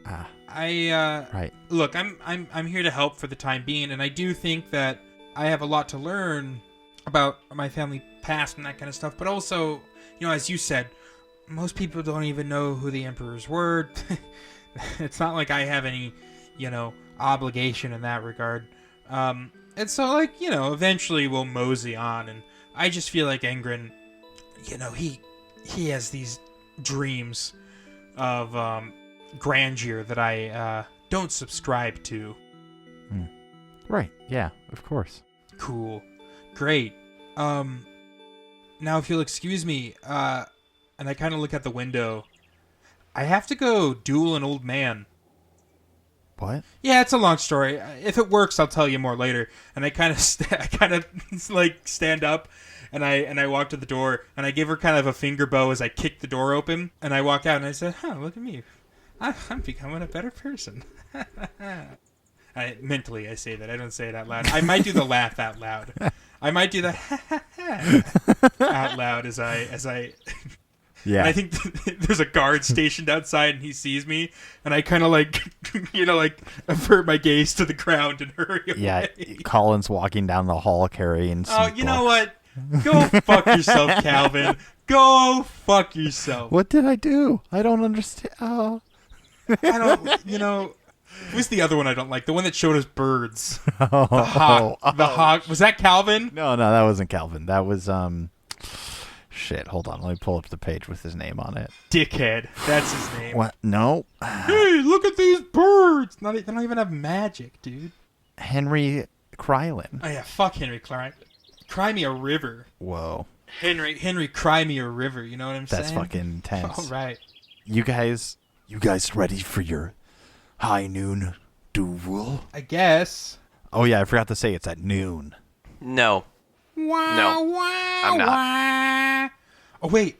Right. Look, I'm here to help for the time being, and I do think that I have a lot to learn about my family past and that kind of stuff, but also, as you said, most people don't even know who the emperors were. It's not like I have any, obligation in that regard. And so, eventually we'll mosey on, and I just feel like Engrin, he has these dreams of grandeur that I don't subscribe to. Right, yeah, of course. Cool. Great. Now if you'll excuse me, and I kind of look at the window, I have to go duel an old man. What? Yeah, it's a long story. If it works, I'll tell you more later. And I kind of stand up, and I walk to the door, and I give her kind of a finger bow as I kick the door open, and I walk out, and I said, look at me. I'm becoming a better person. Mentally, I say that. I don't say it out loud. I might do the laugh out loud. I might do the out loud as I yeah. And I think there's a guard stationed outside, and he sees me, and I kind of avert my gaze to the ground and hurry away. Yeah, Colin's walking down the hall carrying some books. Know what? Go fuck yourself, Calvin. Go fuck yourself. What did I do? I don't understand. Oh. I don't, who's the other one I don't like? The one that showed us birds. The hawk. Was that Calvin? No, that wasn't Calvin. That was, shit, hold on. Let me pull up the page with his name on it. Dickhead. That's his name. What? No. Hey, look at these birds. They don't even have magic, dude. Henry Krylin. Oh, yeah, fuck Henry Krylin. Cry me a river. Whoa. Henry, cry me a river. You know what I'm saying? That's fucking intense. All right. You guys ready for your high noon duel? I guess. Oh, yeah, I forgot to say it's at noon. No. No, I'm not. Oh, wait.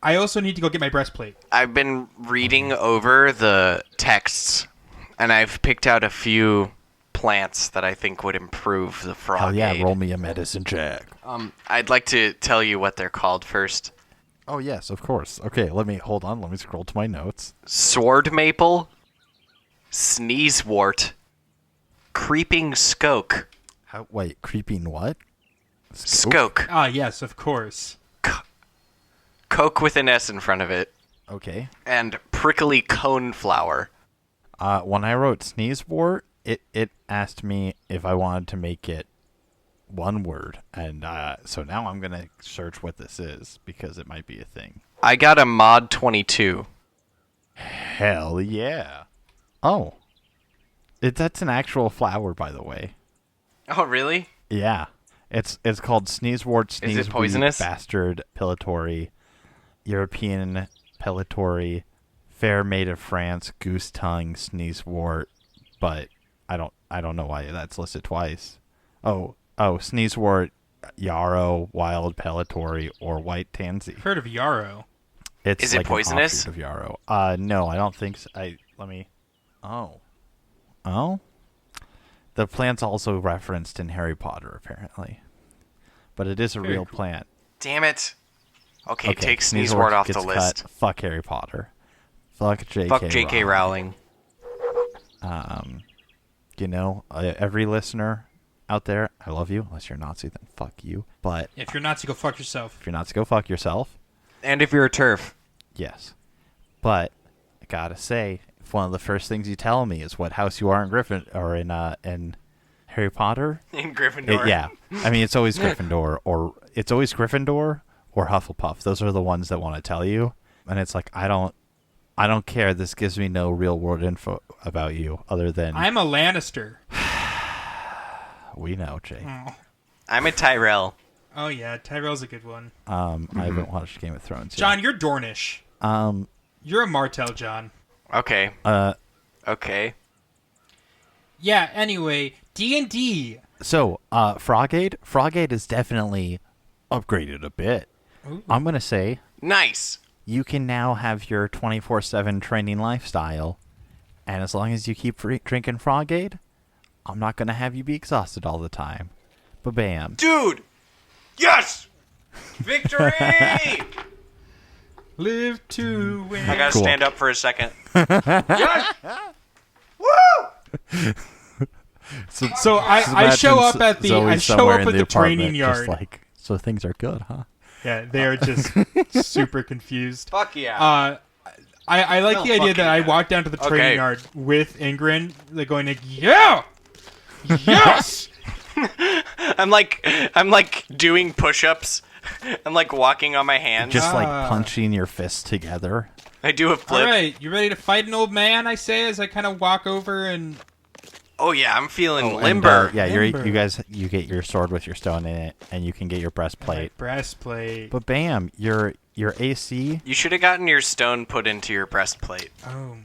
I also need to go get my breastplate. I've been reading over the texts, and I've picked out a few plants that I think would improve the frog Hell yeah, aid. roll me a medicine check. I'd like to tell you what they're called first. Oh, yes, of course. Okay, let me scroll to my notes. Sword maple, sneezewort, creeping skoke. Wait, creeping what? Skoke. Ah, yes, of course. Coke with an S in front of it. Okay. And prickly coneflower. When I wrote sneezewort, it asked me if I wanted to make it one word, and so now I'm gonna search what this is because it might be a thing. I got a mod 22. Hell yeah! Oh, that's an actual flower, by the way. Oh, really? Yeah, it's called sneezewort, Is it sneezeweed, poisonous? bastard pillatory, European pillatory, fair maid of France, goose tongue, sneezewort, but I don't know why that's listed twice. Oh, sneezewort, yarrow, wild pillatory, or white tansy. I've heard of yarrow. It's Is it like poisonous? an offshoot of yarrow. No, I don't think so. Oh. The plant's also referenced in Harry Potter, apparently. But it is a Very real cool. plant. Damn it. Okay, take Sneezewort sneezewort off the gets list. cut. Fuck Harry Potter. Fuck J.K. Fuck J.K. Rowling. Every listener out there, I love you. Unless you're a Nazi, then fuck you. But If you're Nazi, go fuck yourself. if you're Nazi, go fuck yourself. And if you're a turf. Yes. But I gotta say, if one of the first things you tell me is what house you are in Griffin or in Harry Potter, In Gryffindor. yeah. I mean, it's always Gryffindor or Hufflepuff. Those are the ones that want to tell you, and it's like I don't care. This gives me no real world info about you other than I'm a Lannister. we know, Jay. Oh, I'm a Tyrell. oh yeah, Tyrell's a good one. I haven't watched Game of Thrones yet. John, you're Dornish. You're a Martell, John. Okay. Okay. Yeah, anyway, D&D. So, Frogade is definitely upgraded a bit. Ooh. I'm gonna say Nice. you can now have your 24/7 training lifestyle, and as long as you keep drinking Frogade, I'm not gonna have you be exhausted all the time. Ba-bam. Dude! Yes! Victory! Live to win. I gotta Cool. stand up for a second. Yes! Woo! So I show up at the training yard. Just like, so things are good, huh? Yeah, they are just super confused. Fuck yeah. I like No, the idea fucking that I yeah. walk down to the training Okay. yard with Engrin, like going like, yeah, yes. I'm like doing push-ups. I'm like walking on my hands. Just like punching your fists together. I do a All flip. right, you ready to fight an old man? I say as I kind of walk over and Oh yeah, I'm feeling And, limber. yeah, Limber. you get your sword with your stone in it, and you can get your breastplate. breastplate. But bam, your AC. You should have gotten your stone put into your breastplate. Oh,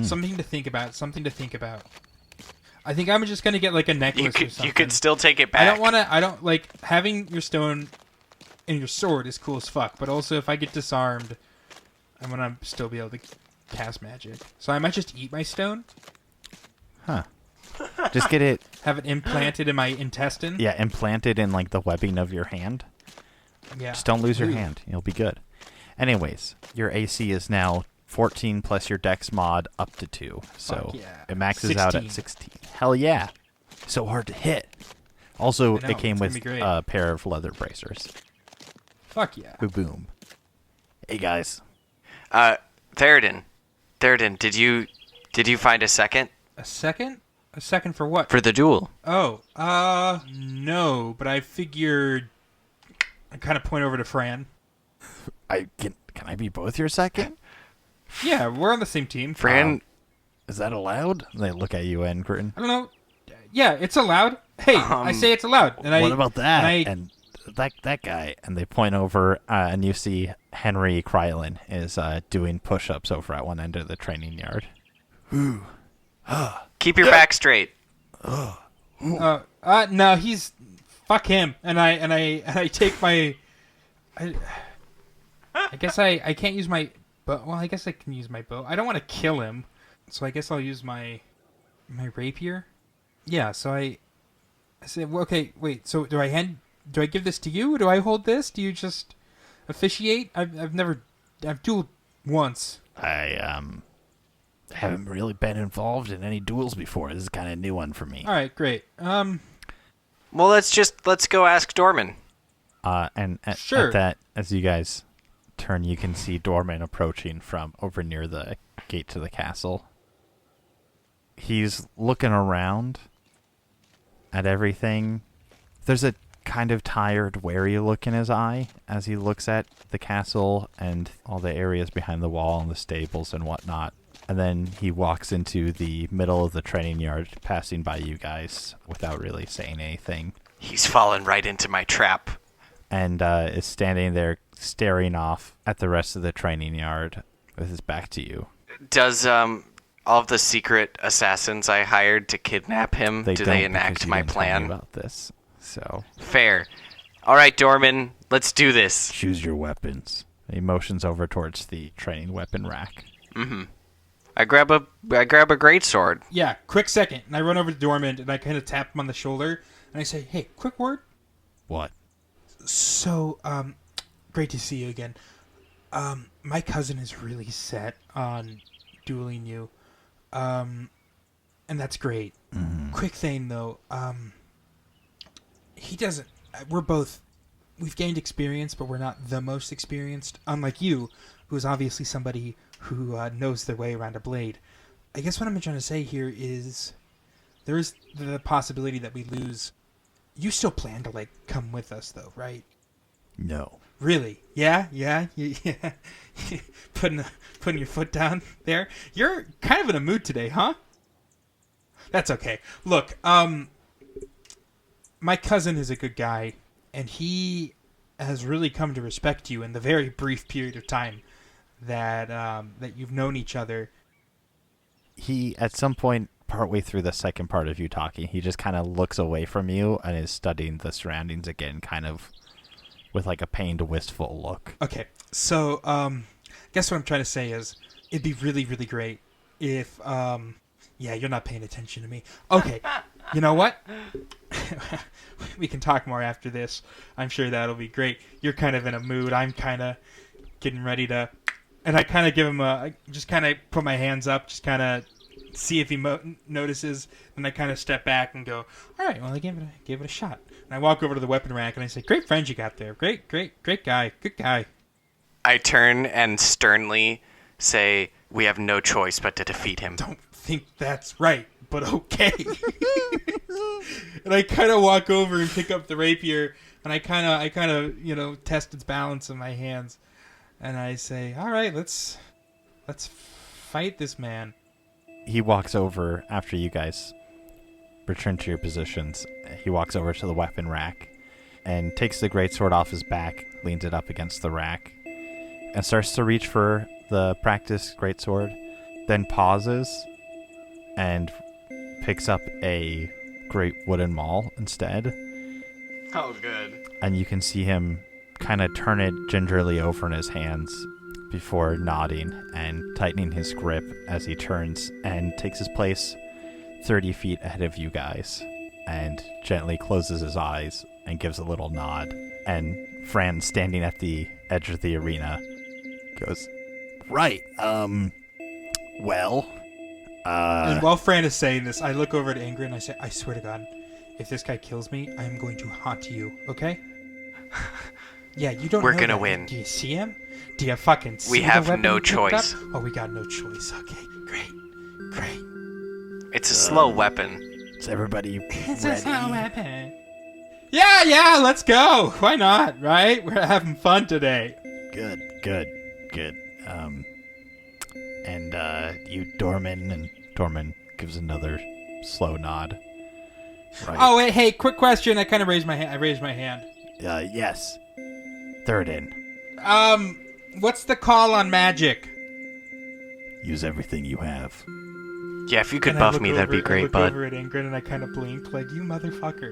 something to think about. Something to think about. I think I'm just gonna get like a necklace or something. You could still take it back. I don't like having your stone and your sword is cool as fuck, but also if I get disarmed, I'm gonna still be able to cast magic. So I might just eat my stone, Huh. Just get it, have it implanted in my intestine. yeah, implanted in like the webbing of your hand. Yeah. Just don't lose your Ooh. hand. You'll be good. Anyways, your AC is now 14 plus your Dex mod up to 2. So Fuck yeah. it maxes out at 16. Hell yeah. So hard to hit. Also, I know, it came it's gonna with be great. a pair of leather bracers. Fuck yeah. Boom, boom. Hey, guys. Thiradin, did you find a second A second? A second for what? for the duel? Oh, no, but I figured I kind of point over to Fran. Can I be both your second? Yeah, we're on the same team. Fran, Is that allowed? They look at you, Engrin. I don't know. Yeah, it's allowed. Hey, I say it's allowed. And What about that? And And that guy. And they point over, and you see Henry Krylin is doing push-ups over at one end of the training yard. keep your back straight. no, he's fuck him. And I take my. I guess I can't use my bow. Well, I guess I can use my bow. I don't want to kill him, so I guess I'll use my rapier. Yeah. So I said, well, okay, wait. So do I give this to you? Do I hold this? Do you just officiate? I've dueled once. I haven't really been involved in any duels before. This is kind of a new one for me. All right, great. Well, let's go ask Dorman. And at that, as you guys turn, you can see Dorman approaching from over near the gate to the castle. He's looking around at everything. There's a kind of tired, wary look in his eye as he looks at the castle and all the areas behind the wall and the stables and whatnot. And then he walks into the middle of the training yard, passing by you guys without really saying anything. He's fallen right into my trap. And is standing there staring off at the rest of the training yard with his back to you. Does all of the secret assassins I hired to kidnap him, do they enact my plan? Tell me about this. So fair. All right, Dorman, let's do this. Choose your weapons. He motions over towards the training weapon rack. Mm-hmm. I grab a greatsword. Yeah, quick second. And I run over to Dorman and I kind of tap him on the shoulder and I say, "Hey, quick word." What? So, great to see you again. My cousin is really set on dueling you. And that's great. Mm-hmm. Quick thing though, we've gained experience, but we're not the most experienced, unlike you, who's obviously somebody who knows their way around a blade. I guess what I'm trying to say here is there is the possibility that we lose. You still plan to, come with us, though, right? No. Really? Yeah? Yeah? Putting your foot down there? You're kind of in a mood today, huh? That's okay. Look, my cousin is a good guy, and he has really come to respect you in the very brief period of time that you've known each other. He, at some point, partway through the second part of you talking, he just kind of looks away from you and is studying the surroundings again, kind of with a pained, wistful look. Okay, so guess what I'm trying to say is it'd be really, really great if you're not paying attention to me. Okay, you know what? We can talk more after this. I'm sure that'll be great. You're kind of in a mood. I'm kind of getting ready to, and I kind of give him just kind of put my hands up, just kind of see if he notices. Then I kind of step back and go, all right, well, I gave it a shot. And I walk over to the weapon rack and I say, great friend you got there. Great guy. Good guy. I turn and sternly say, we have no choice but to defeat him. Don't think that's right, but okay. And I kind of walk over and pick up the rapier, and I kind of test its balance in my hands, and I say, all right, let's fight this man. He walks over after you guys return to your positions. He walks over to the weapon rack and takes the greatsword off his back, leans it up against the rack, and starts to reach for the practice greatsword, then pauses and picks up a great wooden maul instead. Oh, good. And you can see him kind of turn it gingerly over in his hands before nodding and tightening his grip as he turns and takes his place 30 feet ahead of you guys and gently closes his eyes and gives a little nod. And Fran, standing at the edge of the arena, goes, Right, well... And while Fran is saying this, I look over at Engrin and I say, I swear to God, if this guy kills me, I am going to haunt you, okay? Yeah, you don't We're know gonna that. win. Do you see him? Do you fucking see We the have weapon no he picked choice. up? Oh, we got no choice. Okay, great. It's a slow weapon. Is everybody It's ready? a slow weapon. Yeah, let's go. Why not, right? We're having fun today. Good. And you, Dorman, and Dorman gives another slow nod. right. Oh, wait, hey, quick question. I kind of raised my hand. Yes. Thiradin. What's the call on magic? Use everything you have. Yeah, if you could And I buff look me, that'd be I great, look bud. over at Engrin and I kind of blink like, you motherfucker.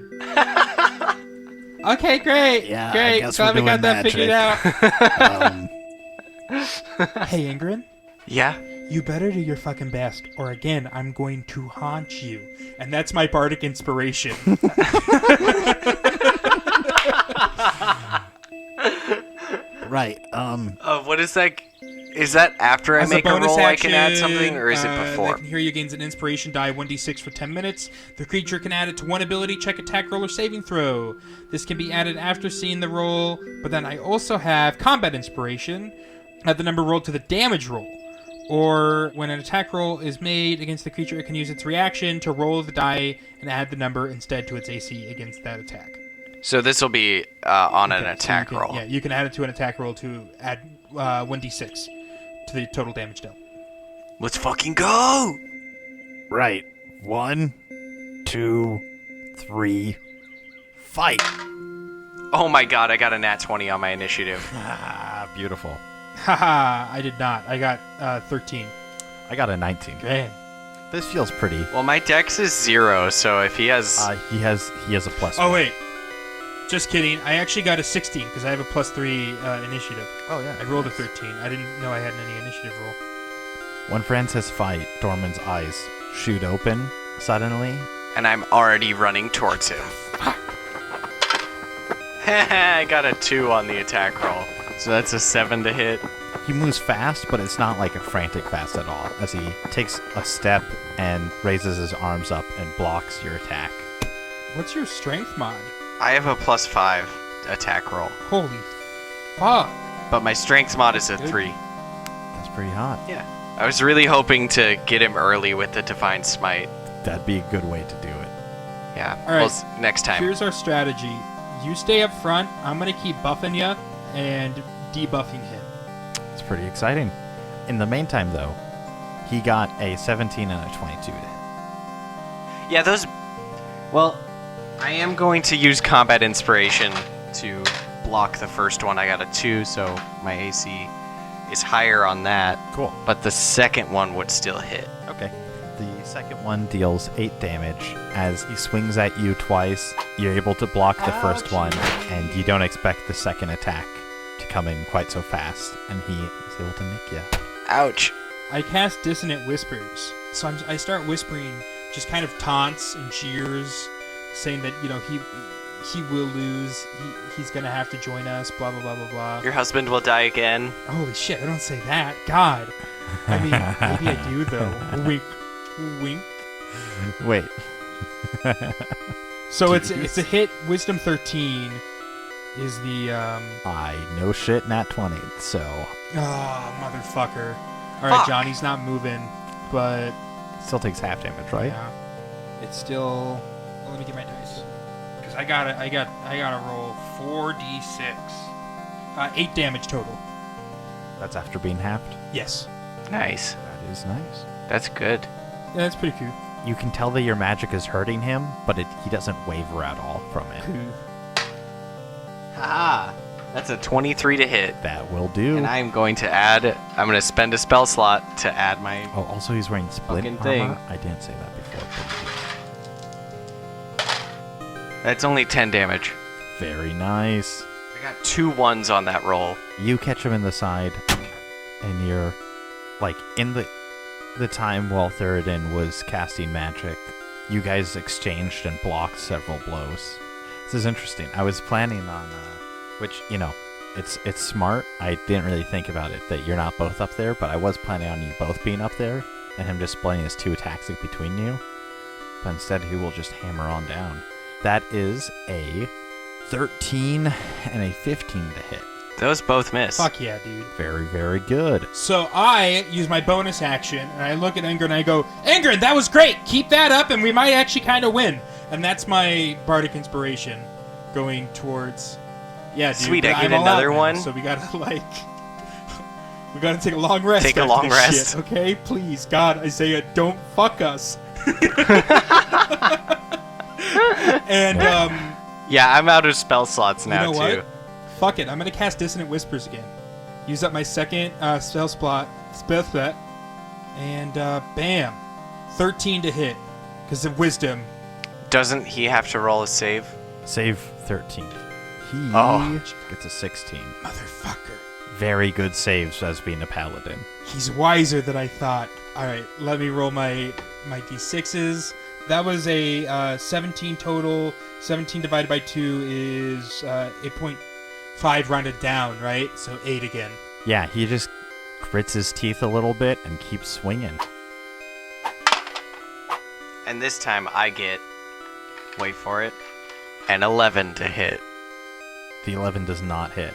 Okay, great. Yeah, I great. guess Glad we're we got doing that figured out. Hey, Engrin. Yeah. You better do your fucking best, or again, I'm going to haunt you. And that's my bardic inspiration. Right. What is that? Is that after I As make a bonus roll action, I can add something, or is it before? I can hear you gains an inspiration die 1d6 for 10 minutes. The creature can add it to one ability check, attack roll, or saving throw. This can be added after seeing the roll, but then I also have combat inspiration. Add the number rolled to the damage roll. Or when an attack roll is made against the creature, it can use its reaction to roll the die and add the number instead to its AC against that attack. So this will be on an Okay, so attack you can- roll. Yeah, you can add it to an attack roll to add 1d6 to the total damage dealt. Let's fucking go! right. 1, 2, 3, fight. Oh my god, I got a nat 20 on my initiative. Ah, beautiful. Haha, I did not. I got 13. I got a 19. Man. This feels pretty. Well, my dex is 0, so if he has... He has a plus. Oh, one. wait. Just kidding. I actually got a 16 because I have a +3 initiative. Oh yeah. I rolled a 13. I didn't know I had any initiative roll. When Fran says fight, Dorman's eyes shoot open suddenly. and I'm already running towards him. I got a 2 on the attack roll, so that's a 7 to hit. He moves fast, but it's not like a frantic fast at all, as he takes a step and raises his arms up and blocks your attack. What's your strength mod? I have a +5 attack roll, Holy fuck. but my strength mod is a 3. That's pretty hot. Yeah. I was really hoping to get him early with the Divine Smite. That'd be a good way to do it. Yeah. All right. Well, next time. Here's our strategy. You stay up front. I'm going to keep buffing you and debuffing him. It's pretty exciting. In the meantime, though, he got a 17 and a 22 to hit. Yeah, those... Well, I am going to use Combat Inspiration to block the first one. I got a 2, so my AC is higher on that. Cool. But the second one would still hit. Okay. The second one deals 8 damage. As he swings at you twice, you're able to block the first one, and you don't expect the second attack to come in quite so fast, and he is able to nick you. Ouch. I cast Dissonant Whispers. So I start whispering just kind of taunts and jeers, saying that, you know, he will lose, he's going to have to join us, blah, blah, blah, blah, blah. Your husband will die again. Holy shit, I don't say that. God. I mean, maybe I do, though. Wink. Wink. Wait. So it's a hit. Wisdom 13 is the, I no shit nat 20, so... Oh, motherfucker. Alright, Fuck. Johnny's not moving, but... Still takes half damage, right? Yeah. It's still... Well, let me get my dice. Because I gotta roll 4d6. 8 damage total. That's after being halved. Yes. Nice. That is nice. That's good. Yeah, that's pretty cool. You can tell that your magic is hurting him, but he doesn't waver at all from it. Cool. Haha. That's a 23 to hit. That will do. And I'm going to spend a spell slot to add my... Oh, also he's wearing splint Fucking armor. thing. I didn't say that before. That's only 10 damage. Very nice. I got 2 1s on that roll. You catch him in the side, and you're, like, in the time while Thiradin was casting magic, you guys exchanged and blocked several blows. This is interesting. I was planning on, which, you know, it's smart. I didn't really think about it, that you're not both up there, but I was planning on you both being up there, and him just splitting his 2 attacks in between you. But instead, he will just hammer on down. That is a 13 and a 15 to hit. Those both miss. Fuck yeah, dude. Very, very good. So I use my bonus action, and I look at Engrin and I go, Engrin, that was great! Keep that up, and we might actually kind of win. And that's my bardic inspiration going towards... Yeah, dude. Sweet, I I'm get all out another now, one? So we gotta, like... we gotta take a long rest. Take a after long this rest. shit, okay? Please, God, Isaiah, don't fuck us. And, Yeah, I'm out of spell slots now, you know too. what? Fuck it, I'm gonna cast Dissonant Whispers again. Use up my second spell slot, and bam, 13 to hit, because of wisdom. Doesn't he have to roll a save? Save 13. Oh. gets a 16. Motherfucker. Very good saves as being a paladin. He's wiser than I thought. All right, let me roll my d6s. That was a 17 total. 17 divided by 2 is 8.5 rounded down, right? So 8 again. Yeah, he just grits his teeth a little bit and keeps swinging. And this time I get, wait for it, an 11 to hit. The 11 does not hit.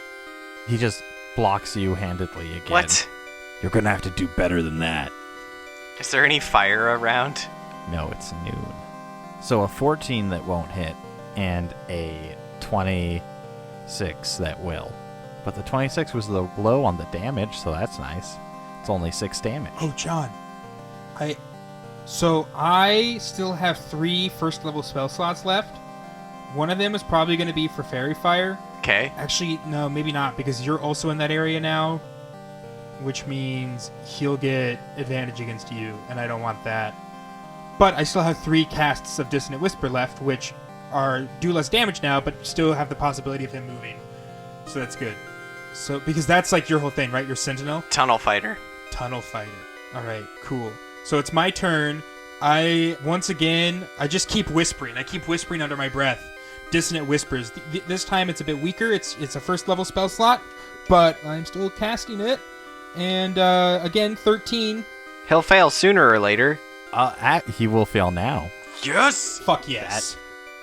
He just blocks you handedly again. What? You're gonna have to do better than that. Is there any fire around? No, it's noon. So a 14 that won't hit and a 26 that will. But the 26 was the low on the damage, so that's nice. It's only 6 damage. Oh, John. I still have 3 first level spell slots left. One of them is probably going to be for Fairy Fire. Okay. Actually, no, maybe not, because you're also in that area now, which means he'll get advantage against you, and I don't want that. But I still have 3 casts of Dissonant Whisper left, which do less damage now, but still have the possibility of him moving. So that's good. So because that's like your whole thing, right? Your Sentinel? Tunnel fighter. Tunnel Fighter. All right, cool. So it's my turn. I just keep whispering. I keep whispering under my breath. Dissonant Whispers. This time it's a bit weaker. It's a first level spell slot, but I'm still casting it. And again, 13. He'll fail sooner or later. He will fail now. Yes! Fuck yes.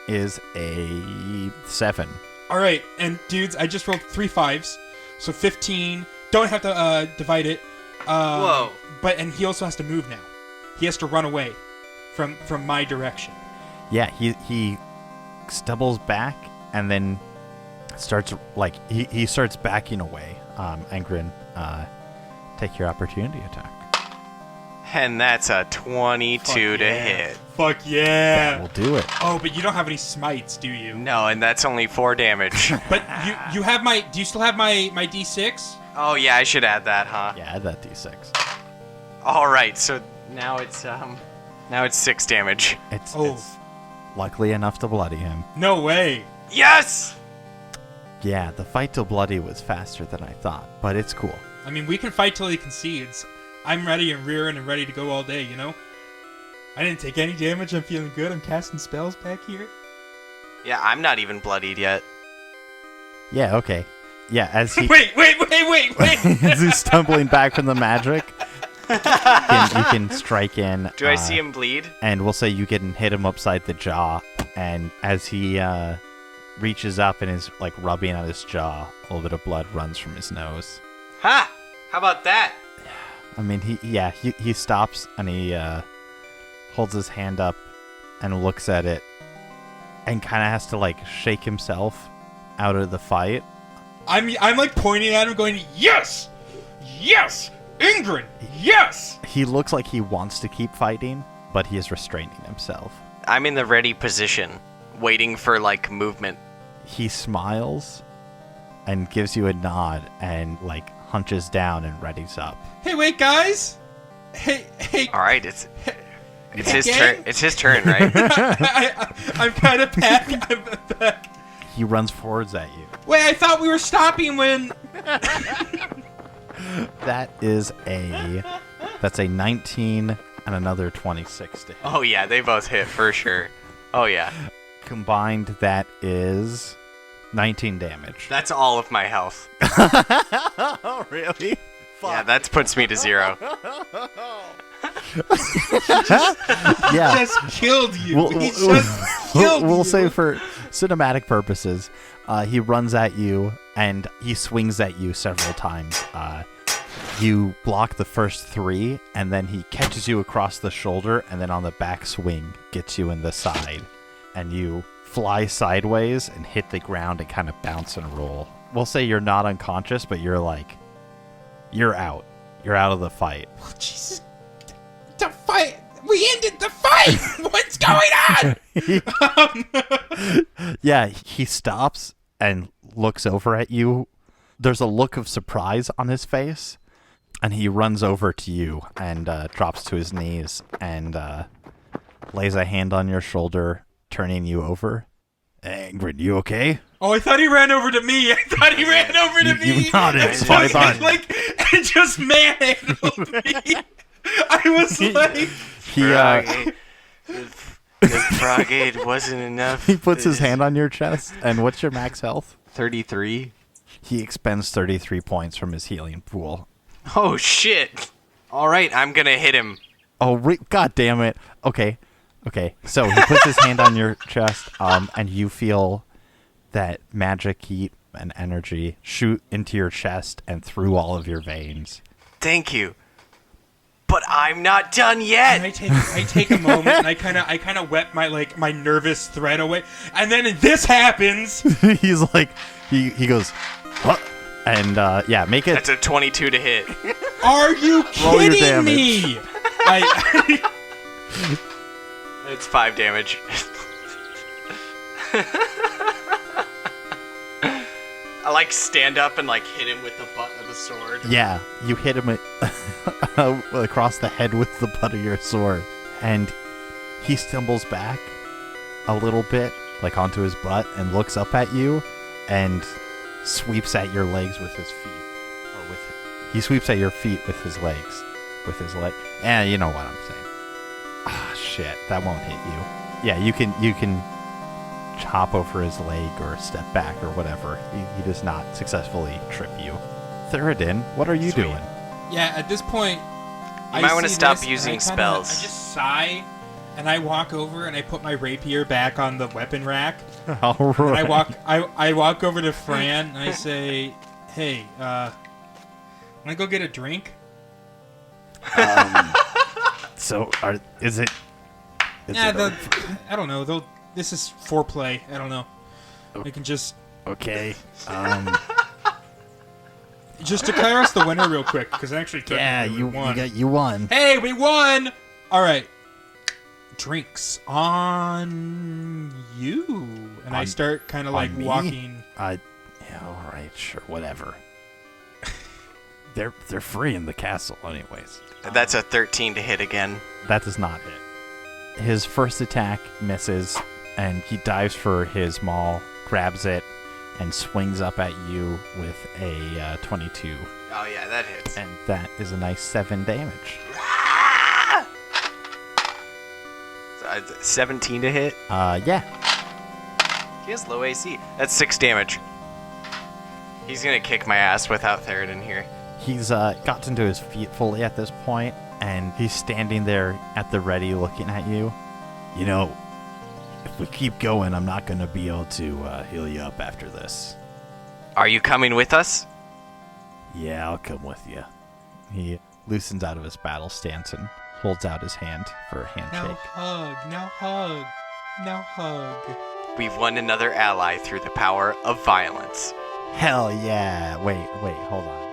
Is a 7. All right, and dudes, I just rolled 3 5s, so 15. Don't have to divide it. Whoa. And he also has to move now. He has to run away from my direction. Yeah, he stumbles back and then starts he starts backing away. Engrin, take your opportunity attack. And that's a 22 to hit. Fuck yeah. We'll do it. Oh, but you don't have any smites, do you? No, and that's only 4 damage. But you have do you still have my D6? Oh yeah, I should add that, huh? Yeah, add that d6. All right, so now it's 6 damage. It's luckily enough to bloody him. No way. Yes! Yeah, the fight to bloody was faster than I thought, but it's cool. I mean, we can fight till he concedes. I'm ready and rearing and ready to go all day, you know? I didn't take any damage. I'm feeling good. I'm casting spells back here. Yeah, I'm not even bloodied yet. Yeah, okay. Yeah, as he Wait. as he's stumbling back from the magic, you can strike in. Do I see him bleed? And we'll say you can hit him upside the jaw, and as he reaches up and is like rubbing at his jaw, a little bit of blood runs from his nose. Ha! How about that? I mean, he stops and he holds his hand up and looks at it and kind of has to like shake himself out of the fight. I'm like pointing at him going, yes! Yes! Engrin! Yes! He looks like he wants to keep fighting, but he is restraining himself. I'm in the ready position, waiting for like movement. He smiles and gives you a nod and like hunches down and readies up. Hey, wait, guys! Hey! All right, it's his gang? turn. It's his turn, right? I'm kind of back. I'm back. He runs forwards at you. Wait, I thought we were stopping when... That's a 19 and another 26 to hit. Oh yeah, they both hit for sure. Oh yeah. Combined, that is 19 damage. That's all of my health. Oh, really? Yeah, that puts me to 0. Yeah. Just killed you. He just killed you. We'll say for cinematic purposes, he runs at you and he swings at you several times. You block the first 3, and then he catches you across the shoulder, and then on the back swing gets you in the side, and you fly sideways and hit the ground and kind of bounce and roll. We'll say you're not unconscious, but you're out. You're out of the fight. Oh, Jesus. The fight. We ended the fight. What's going on? Yeah, he stops and looks over at you. There's a look of surprise on his face, and he runs over to you and drops to his knees and lays a hand on your shoulder, turning you over. Engrin, you okay? Oh, I thought he ran over to me. I thought he ran over to me. You nodded. And Spot on. and just manhandled me. I was like... The frog aid wasn't enough. He puts his hand on your chest, and what's your max health? 33. He expends 33 points from his healing pool. Oh, shit. All right, I'm going to hit him. Oh, God damn it. Okay. So he puts his hand on your chest, and you feel that magic heat and energy shoot into your chest and through all of your veins. Thank you. But I'm not done yet. And I take a moment and I kind of wet my nervous thread away, and then this happens. He's like, he goes, what? And make it. That's a 22 to hit. Are you Roll your kidding me? It's 5 damage. I stand up and hit him with the butt of the sword. Yeah, you hit him across the head with the butt of your sword, and he stumbles back a little bit, onto his butt, and looks up at you, and sweeps at your legs with his feet, he sweeps at your feet with his legs, And you know what I'm saying. Ah, shit, that won't hit you. Yeah, you can hop over his leg or step back or whatever. He does not successfully trip you. Thiradin, what are you doing? Yeah, at this point, you might want to stop using spells. I just sigh, and I walk over and I put my rapier back on the weapon rack. All right. And I walk over to Fran and I say, "Hey, wanna go get a drink?" So, is it? I don't know. This is foreplay. I don't know. We can just... Okay. Just declare us the winner real quick, because actually you won. You won. Hey, we won! All right. Drinks on you. And I start kind of me? walking... Yeah, all right, sure, whatever. They're free in the castle anyways. That's a 13 to hit again. That does not hit. His first attack misses, and he dives for his maul, grabs it, and swings up at you with a 22. Oh yeah, that hits. And that is a nice 7 damage. 17 to hit? Yeah. He has low AC. That's 6 damage. He's gonna kick my ass without Thiradin here. He's gotten to his feet fully at this point, and he's standing there at the ready looking at you. You know, if we keep going, I'm not going to be able to heal you up after this. Are you coming with us? Yeah, I'll come with you. He loosens out of his battle stance and holds out his hand for a handshake. Now hug. We've won another ally through the power of violence. Hell yeah. Wait, hold on.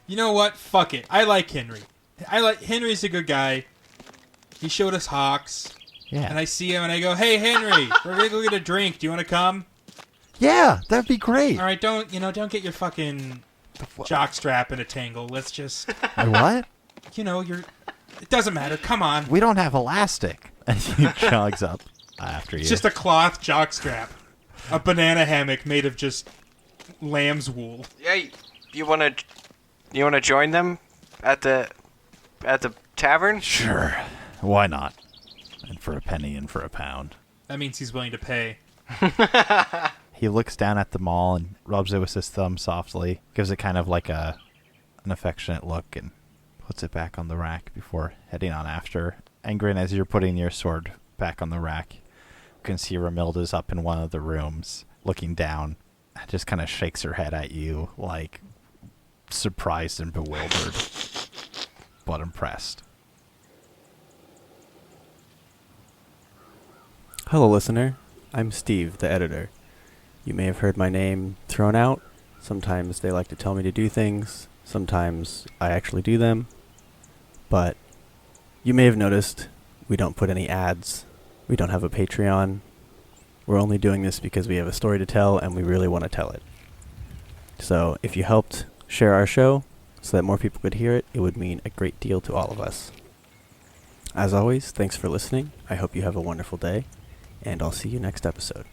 You know what? Fuck it. I like Henry. Henry's a good guy. He showed us Hawks. Yeah. And I see him and I go, "Hey, Henry, we're gonna go get a drink. Do you want to come?" Yeah, that'd be great. All right, don't get your fucking jockstrap in a tangle. Let's just, What? it doesn't matter. Come on. We don't have elastic. And he jogs up after you. It's just a cloth jockstrap. A banana hammock made of just lamb's wool. Yeah, you wanna join them at the tavern? Sure. Why not? And for a penny and for a pound. That means he's willing to pay. He looks down at the maul and rubs it with his thumb softly, gives it kind of like an affectionate look, and puts it back on the rack before heading on after. Engrin, as you're putting your sword back on the rack, you can see Ramilda's up in one of the rooms, looking down, and just kind of shakes her head at you, like surprised and bewildered, but impressed. Hello, listener. I'm Steve, the editor. You may have heard my name thrown out. Sometimes they like to tell me to do things. Sometimes I actually do them. But you may have noticed we don't put any ads. We don't have a Patreon. We're only doing this because we have a story to tell and we really want to tell it. So if you helped share our show so that more people could hear it, it would mean a great deal to all of us. As always, thanks for listening. I hope you have a wonderful day, and I'll see you next episode.